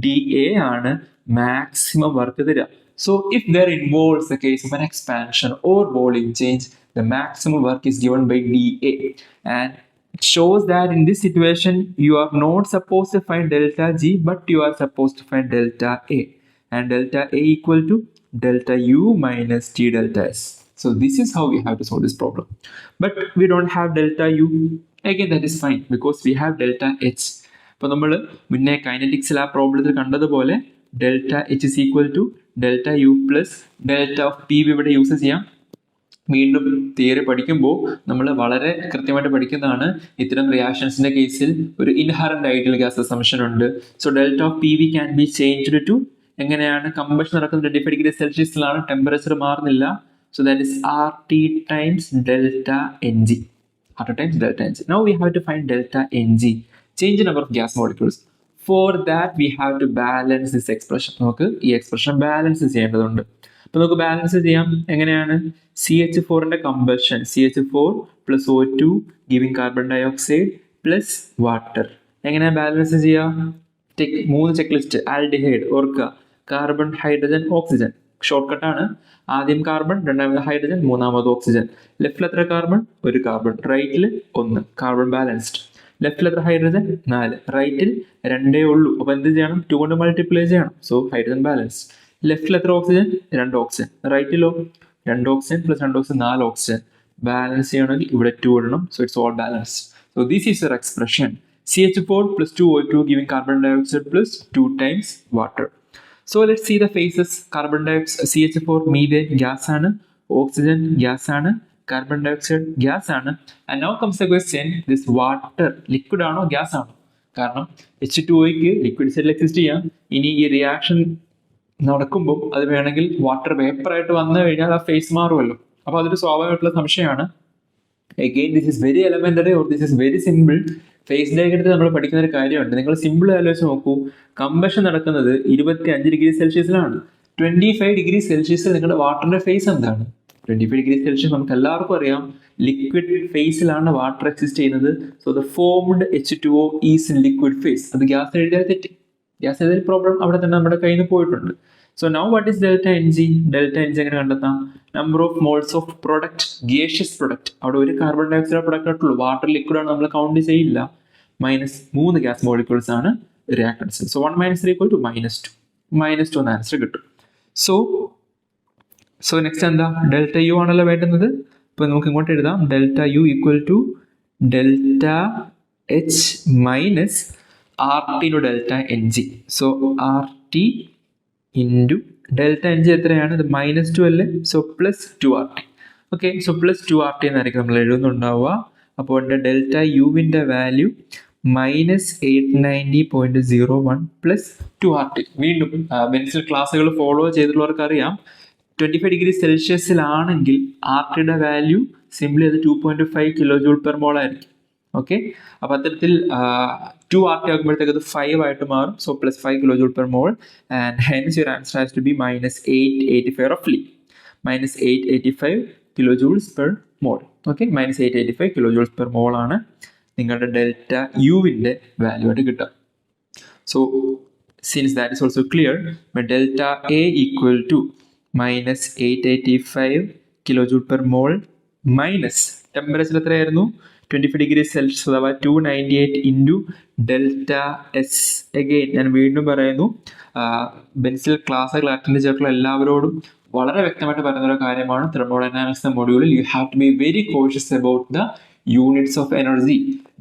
DA ആണ് maximum work തരിക. So if there involves a case of an expansion or volume change, the maximum work is given by DA, and it shows that in this situation you are not supposed to find ΔG but you are supposed to find ΔA, and ΔA equal to ΔU minus T ΔS. So this is how we have to solve this problem. But we don't have delta U. Again, that is fine because we have delta H. അപ്പോൾ നമ്മൾ മുന്നേ കൈനറ്റിക്സിൽ ആ പ്രോബ്ലത്തിൽ കണ്ടതുപോലെ delta H is equal to delta U plus delta of P V ഇവിടെ use ചെയ്യാം. വീണ്ടും theory പഠിക്കുമ്പോൾ നമ്മൾ വളരെ കൃത്യമായിട്ട് പഠിക്കുന്നതാണ്. ഇത്തരം റിയാക്ഷൻസിന്റെ കേസിൽ ഒരു ഇൻഹറന്റ് ഐഡിയൽ ഗ്യാസ് അസംഷൻ ഉണ്ട്. So delta of P V can be changed to എങ്ങനെയാണ് കമ്പഷൻ നടക്കുന്നത് 25 ഡിഗ്രി സെൽഷ്യസിലാണ്, ടെമ്പറേച്ചർ മാറുന്നില്ല. So that is RT times delta Ng. RT times delta Ng. Now we have to find delta Ng, change in number of gas molecules. For that we have to balance this expression. നമുക്ക് ഈ expression balance ചെയ്യേണ്ടതുണ്ട്. അപ്പോൾ നമുക്ക് balance ചെയ്യാം. എങ്ങനെയാണ്? CH4ന്റെ combustion CH4 plus O2 giving carbon dioxide plus water. എങ്ങനെയാണ് balance ചെയ്യുക? 3 ചെക്ക് ലിസ്റ്റ്. ആൽഡിഹൈഡ് ഓർക്കുക, കാർബൺ ഹൈഡ്രജൻ ഓക്സിജൻ ഷോർട്ട് കട്ടാണ്. ആദ്യം കാർബൺ, രണ്ടാമത് ഹൈഡ്രജൻ, മൂന്നാമത് ഓക്സിജൻ. ലെഫ്റ്റിൽ എത്ര കാർബൺ? ഒരു കാർബൺ. റൈറ്റിൽ 1. Carbon balanced. ലെഫ്റ്റിൽ എത്ര ഹൈഡ്രജൻ? 4. റൈറ്റിൽ 2 ഉള്ളൂ. അപ്പോൾ എന്ത് ചെയ്യണം? 2 കൊണ്ട് മൾട്ടിപ്ലൈ ചെയ്യണം. So hydrogen balanced. ലെഫ്റ്റിൽ എത്ര ഓക്സിജൻ? 2 ഓക്സിജൻ. റൈറ്റിലോ 2 oxygen plus 2 oxygen 4 oxygen. Balance ചെയ്യണമെങ്കിൽ ഇവിടെ 2 ഇടണം. So it's all balanced. So this is your expression. CH4 plus 2O2 giving carbon dioxide plus 2 times water. So let's see the phases. Carbon dioxide, CH4 methane gas ആണ്, oxygen gas ആണ്, carbon dioxide gas ആണ്. And now comes the question, this water liquid ആണോ gas ആണോ? കാരണം H2Oക്ക് liquid സ്റ്റേറ്റിൽ exist ചെയ്യാം. ഇനി ഈ റിയാക്ഷൻ നടക്കുമ്പോൾ അത് വേണമെങ്കിൽ വാട്ടർ വേപ്പർ ആയിട്ട് വന്നു കഴിഞ്ഞാൽ ആ ഫേസ് മാറുമല്ലോ. അപ്പോൾ അതൊരു സ്വാഭാവികമായിട്ടുള്ള സംശയമാണ്. Again, this is very elementary or this is very simple. Phase ഡയഗ്രത്തിൽ നമ്മൾ പഠിക്കുന്ന ഒരു കാര്യമുണ്ട്. നിങ്ങൾ സിമ്പിൾ ആലോചിച്ച് നോക്കൂ. കമ്പഷൻ നടക്കുന്നത് 25 ഡിഗ്രി സെൽഷ്യസിലാണ്. 25 ഡിഗ്രി സെൽഷ്യസിൽ നിങ്ങളുടെ വാട്ടറിന്റെ ഫേസ് എന്താണ്? 25 ഡിഗ്രി സെൽഷ്യസ് നമുക്ക് എല്ലാവർക്കും അറിയാം, ലിക്വിഡ് ഫേസിലാണ് വാട്ടർ എക്സിസ്റ്റ് ചെയ്യുന്നത്. So the formed H2O is in liquid face. അത് ഗ്യാസ് എഴുതിയാൽ തെറ്റി. ഗ്യാസ് എഴുതിയ പ്രോബ്ലം അവിടെ തന്നെ നമ്മുടെ കയ്യിൽ നിന്ന് പോയിട്ടുണ്ട്. So now what is delta Ng? Delta Ng എങ്ങനെ കണ്ടെത്താം? Number of moles of product, gaseous product. അവിടെ ഒരു കാർബൺ ഡയോക്സൈഡ് പ്രൊഡക്റ്റ് ആയിട്ടുള്ളൂ. വാട്ടർ ലിക്വിഡ് ആണ്, നമ്മൾ കൗണ്ട് ചെയ്യില്ല. -3 ഗ്യാസ് മോളിക്യൂൾസ് ആണ് റിയാക്ടൻസ്. സോ 1 - 3 = -2. -2 എന്ന ആൻസർ കിട്ടും. സോ നെക്സ്റ്റ് എന്താ? ഡെൽറ്റ യു ആണല്ലോ വേണ്ടുന്നത്. അപ്പോൾ നമുക്ക് ഇങ്ങോട്ട് എഴുതാം. Delta U equal to delta H minus RT to delta Ng. So RT into delta Ng എത്രയാണ്? ഇത് -2 അല്ലേ? So +2RT. Okay, so +2RT എന്നായിരിക്കും നമ്മൾ എഴുതുന്നുണ്ടാവുക. അപ്പോൾ എൻ്റെ ഡെൽറ്റ യുവിൻ്റെ വാല്യൂ -890.01 + 2RT. വീണ്ടും ബെൻസിൽ ക്ലാസ്സുകൾ ഫോളോ ചെയ്തിട്ടുള്ളവർക്ക് അറിയാം, 25 ഡിഗ്രി സെൽഷ്യസിലാണെങ്കിൽ RTയുടെ വാല്യൂ സിംപ്ലി അത് 2.5 kJ/mol ആയിരിക്കും. ഓക്കെ, അപ്പോൾ അത്തരത്തിൽ 2RT ആകുമ്പോഴത്തേക്ക് അത് 5 ആയിട്ട് മാറും. So +5 kJ/mol and hence your answer has to be -885 റഫ്ലി. -885 kJ/mol. ഓക്കെ, -885 kJ/mol ആണ് നിങ്ങളുടെ ഡെൽറ്റ യുവിൻ്റെ വാല്യൂ ആയിട്ട് കിട്ടുക. So since that is also clear, delta A equal to -885 kJ/mol minus temperature എത്രയായിരുന്നു? 25 ഡിഗ്രി സെൽഷ്യസ് അഥവാ 298 ഇൻറ്റു ഡെൽറ്റ എസ്. അഗെയിൻ ഞാൻ വീണ്ടും പറയുന്നു, ബെൻസിൽ ക്ലാസ്സുകൾ അറ്റൻഡ് ചെയ്തിട്ടുള്ള എല്ലാവരോടും വളരെ വ്യക്തമായിട്ട് പറയുന്ന ഒരു കാര്യമാണ്. തെർമോഡൈനാമിക്സ് മൊഡ്യൂളിൽ you have to be very cautious about the units of energy.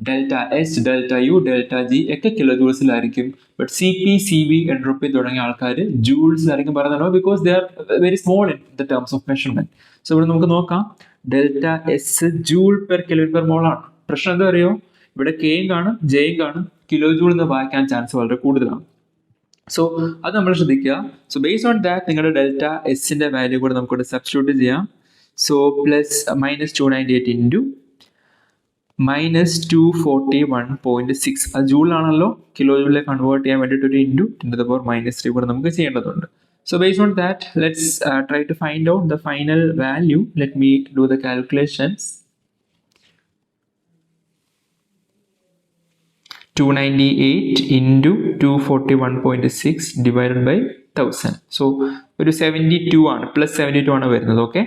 Delta H, delta U, delta G ഒക്കെ കിലോജൂൾസിലായിരിക്കും. ബട്ട് CP, CB, എൻട്രോപ്പി തുടങ്ങിയ ആൾക്കാർ ജൂൾസിലായിരിക്കും പറയുന്നത്, because they are very small in the terms of measurement. So ഇവിടെ നമുക്ക് നോക്കാം, delta S Joule/Kelvin/mol ആണ്. പ്രശ്നം എന്താ അറിയോ? ഇവിടെ കെയും കാണും ജെയും കാണും, കിലോ ജൂൾ എന്ന് വായിക്കാൻ ചാൻസ് വളരെ കൂടുതലാണ്. സോ അത് നമ്മൾ ശ്രദ്ധിക്കുക. സോ ബേസ്ഡ് ഓൺ ദാറ്റ് നിങ്ങളുടെ ഡെൽറ്റ എസിന്റെ വാല്യൂ കൂടെ നമുക്കിവിടെ സബ്സ്റ്റിറ്റ്യൂട്ട് ചെയ്യാം. സോ +-298 ഇൻറ്റു -241.6, അത് ജൂളിലാണല്ലോ, കിലോ ജൂളിലേക്ക് കൺവേർട്ട് ചെയ്യാൻ വേണ്ടിയിട്ട് ഒരു ഇൻറ്റു 10⁻³ കൂടെ നമുക്ക് ചെയ്യേണ്ടതുണ്ട്. So based on that, let's try to find out the final value. Let me do the calculations. 298 into 241.6 divided by 1000. So ഒരു 72 ആണ്, +72 ആണ് വരുന്നത്. Okay,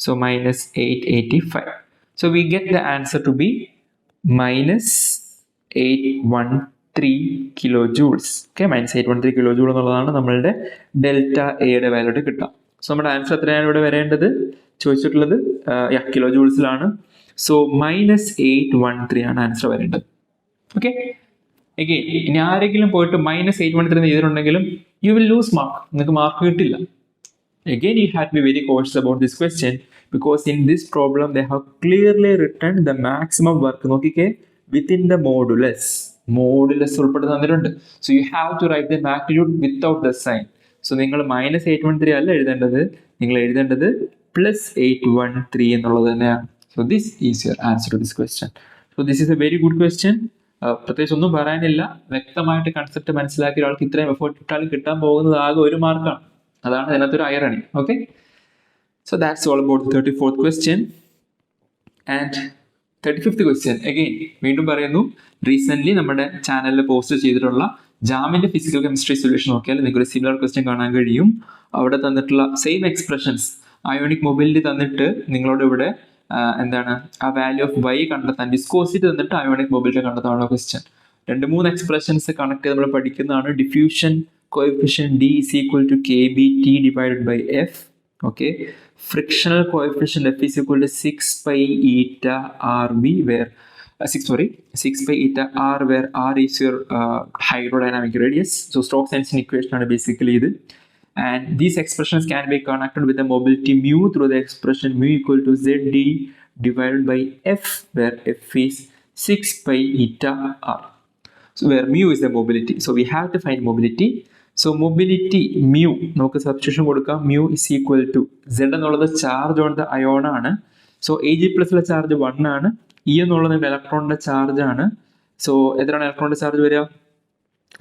so -885. So we get the answer to be -813 kilojoules. Okay, -813 kilojoule എന്നുള്ളതാണ് നമ്മളുടെ delta എയുടെ value കിട്ടുക. So നമ്മുടെ answer എത്രയാണ് ഇവിടെ വരേണ്ടത് ചോദിച്ചിട്ടുള്ളത് കിലോ ജൂൾസിലാണ്. സോ -813 ആണ് ആൻസർ വരേണ്ടത്. ഓക്കെ, എഗെയിൻ ഇനി ആരെങ്കിലും പോയിട്ട് -813 ചെയ്തിട്ടുണ്ടെങ്കിലും യു വിൽ ലൂസ് മാർക്ക്, നിങ്ങൾക്ക് മാർക്ക് കിട്ടില്ല. Again, you have to be very cautious about this question because in this problem they have clearly written the maximum work നോക്കിക്കേ within the modulus ഉൾപ്പെടെ തന്നിട്ടുണ്ട്. So you have to write the magnitude without the sign. So നിങ്ങൾ -813 അല്ല എഴുതേണ്ടത്, നിങ്ങൾ എഴുതേണ്ടത് +813 എന്നുള്ളത് തന്നെയാണ്. So this is your answer to this question. So this is a very good question. പ്രത്യേകിച്ച് ഒന്നും പറയാനില്ല, വ്യക്തമായിട്ട് കൺസെപ്റ്റ് മനസ്സിലാക്കിയ ഒരാൾക്ക് ഇത്രയും എഫേർട്ട് ഇട്ടാലും കിട്ടാൻ പോകുന്നത് ആകെ ഒരു മാർക്കാണ്. അതാണ് അതിനകത്തൊരു irony. Okay, so that's all about 34th question. And 35th question again വീണ്ടും പറയുന്നു, റീസെന്റ് നമ്മുടെ ചാനലിൽ പോസ്റ്റ് ചെയ്തിട്ടുള്ള ജാമിന്റെ ഫിസിക്കൽ കെമിസ്ട്രി സൊല്യൂഷൻ നോക്കിയാൽ നിങ്ങൾക്ക് ഒരു സിമിലർ ക്വസ്റ്റ്യൻ കാണാൻ കഴിയും. അവിടെ തന്നിട്ടുള്ള സെയിം എക്സ്പ്രഷൻസ് അയോണിക് മൊബിലിറ്റി തന്നിട്ട് നിങ്ങളോട് ഇവിടെ എന്താണ് ആ വാല്യൂ ഓഫ് y കണ്ടെത്താൻ, വിസ്കോസിറ്റി തന്നിട്ട് അയോണിക് മൊബിലിറ്റി കണ്ടെത്താനുള്ള ക്വസ്റ്റ്യൻ. 2-3 എക്സ്പ്രഷൻസ് കണക്ട് ചെയ്ത് നമ്മൾ പഠിക്കുന്നതാണ്. Diffusion coefficient D is equal to KBT divided by F. Okay, frictional coefficient F is equal to 6 pi eta RB where 6 pi eta R where R is your hydrodynamic radius. So Stokes tension equation ആണ് basically ഇത്. And these expressions can be connected with the mobility mu through the expression mu equal to ZD divided by F where F is 6 pi eta R. So where mu is the mobility. So we have to find mobility. So mobility mu നമുക്ക് substitution കൊടുക്കാം. mu is equal to Z എന്നുള്ളത് charge on the ion ആണ്. So Ag+ലെ charge 1 ആണ്. E എന്നുള്ളത് ഇലക്ട്രോണിന്റെ charge ആണ്. So എത്രയാണ് ഇലക്ട്രോണിന്റെ ചാർജ് വരിക?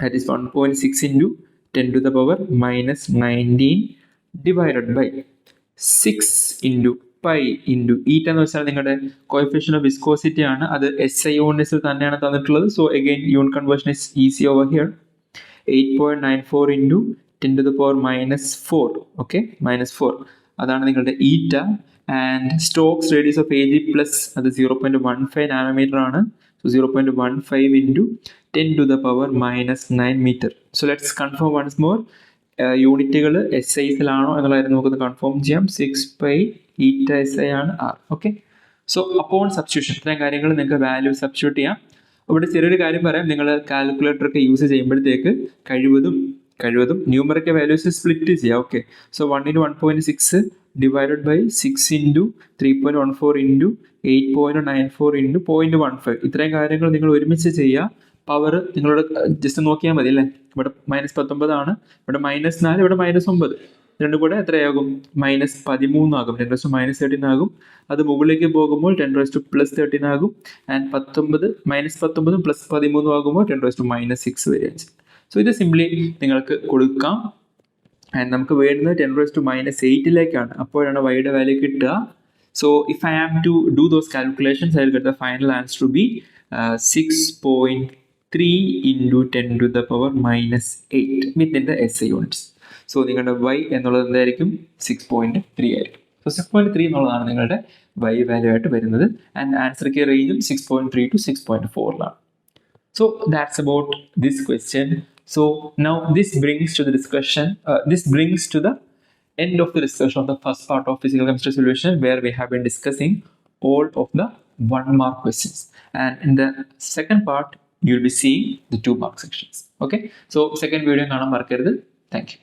That is 1.6 into 10 to the power -19 divided by 6 into pi into eta എന്ന് വെച്ചാൽ നിങ്ങളുടെ കോഎഫിഷ്യന്റ് ഓഫ് വിസ്കോസിറ്റി ആണ്. അത് SI യൂണിറ്റ്സിൽ തന്നെയാണ് തന്നിട്ടുള്ളത്. So again unit conversion is easy over here. 8.94 into 10 to the power -4. Okay, -4 അതാണ് നിങ്ങളുടെ eta. And Stokes radius of Ag plus അത് 0.15 നാനോമീറ്റർ ആണ്. So 0.15 into 10 to the power -9 metre. So let's confirm once more. യൂണിറ്റുകൾ SIസിലാണോ എന്നുള്ളതായിരുന്നു നമുക്കൊന്ന് confirm ചെയ്യാം. 6 pi eta SI ആണ് R. Okay, so upon substitution ഇത്രയും കാര്യങ്ങൾ നിങ്ങൾക്ക് വാല്യൂ സബ്സ്റ്റിറ്റ്യൂട്ട് ചെയ്യാം. ഇവിടെ ചെറിയൊരു കാര്യം പറയാം, നിങ്ങൾ കാൽക്കുലേറ്റർ ഒക്കെ യൂസ് ചെയ്യുമ്പോഴത്തേക്ക് കഴിവതും ന്യൂമറിക്കൽ വാല്യൂസ് സ്പ്ലിറ്റ് ചെയ്യാം. Okay, so 1 into 1.6 divided by 6 into 3.14 into 8.94 into 0.15 ഇത്രയും കാര്യങ്ങൾ നിങ്ങൾ ഒരുമിച്ച് ചെയ്യുക. പവർ നിങ്ങളോട് ജസ്റ്റ് നോക്കിയാൽ മതി അല്ലേ. ഇവിടെ -19 ആണ്, ഇവിടെ -4, ഇവിടെ -9, രണ്ടും കൂടെ എത്രയാകും? -13 ആകും. 10 -13 ആകും. അത് മുകളിലേക്ക് പോകുമ്പോൾ 10 +13 ആകും. ആൻഡ് -19 + 13 ആകുമ്പോൾ 10 -6 വരികയും ചെയ്യും. സോ ഇത് സിംപ്ലി നിങ്ങൾക്ക് കൊടുക്കാം. ആൻഡ് നമുക്ക് വേണ്ടുന്നത് 10 -8ലേക്കാണ്. അപ്പോഴാണ് വൈയുടെ വാല്യൂ കിട്ടുക. So if I am to do those calculations I will get the final answer to be 6.3 into 10 to the power -8 within the SI units. So നിങ്ങളുടെ y എന്നുള്ളത് എന്തായിരിക്കും? 6.3 ആയിരിക്കും. സോ 6.3 എന്നുള്ളതാണ് നിങ്ങളുടെ y വാല്യൂ ആയിട്ട് വരുന്നത്. ആൻഡ് ആൻസർക്ക് റേഞ്ചും 6.3 to 6.4 so that's about this question. So now this brings to the end of the discussion of the first part of physical chemistry solution, where we have been discussing all of the 1-mark questions. And in the second part, you'll be seeing the 2-mark sections. Okay, so second video കാണാൻ മറക്കരുത്. Thank you.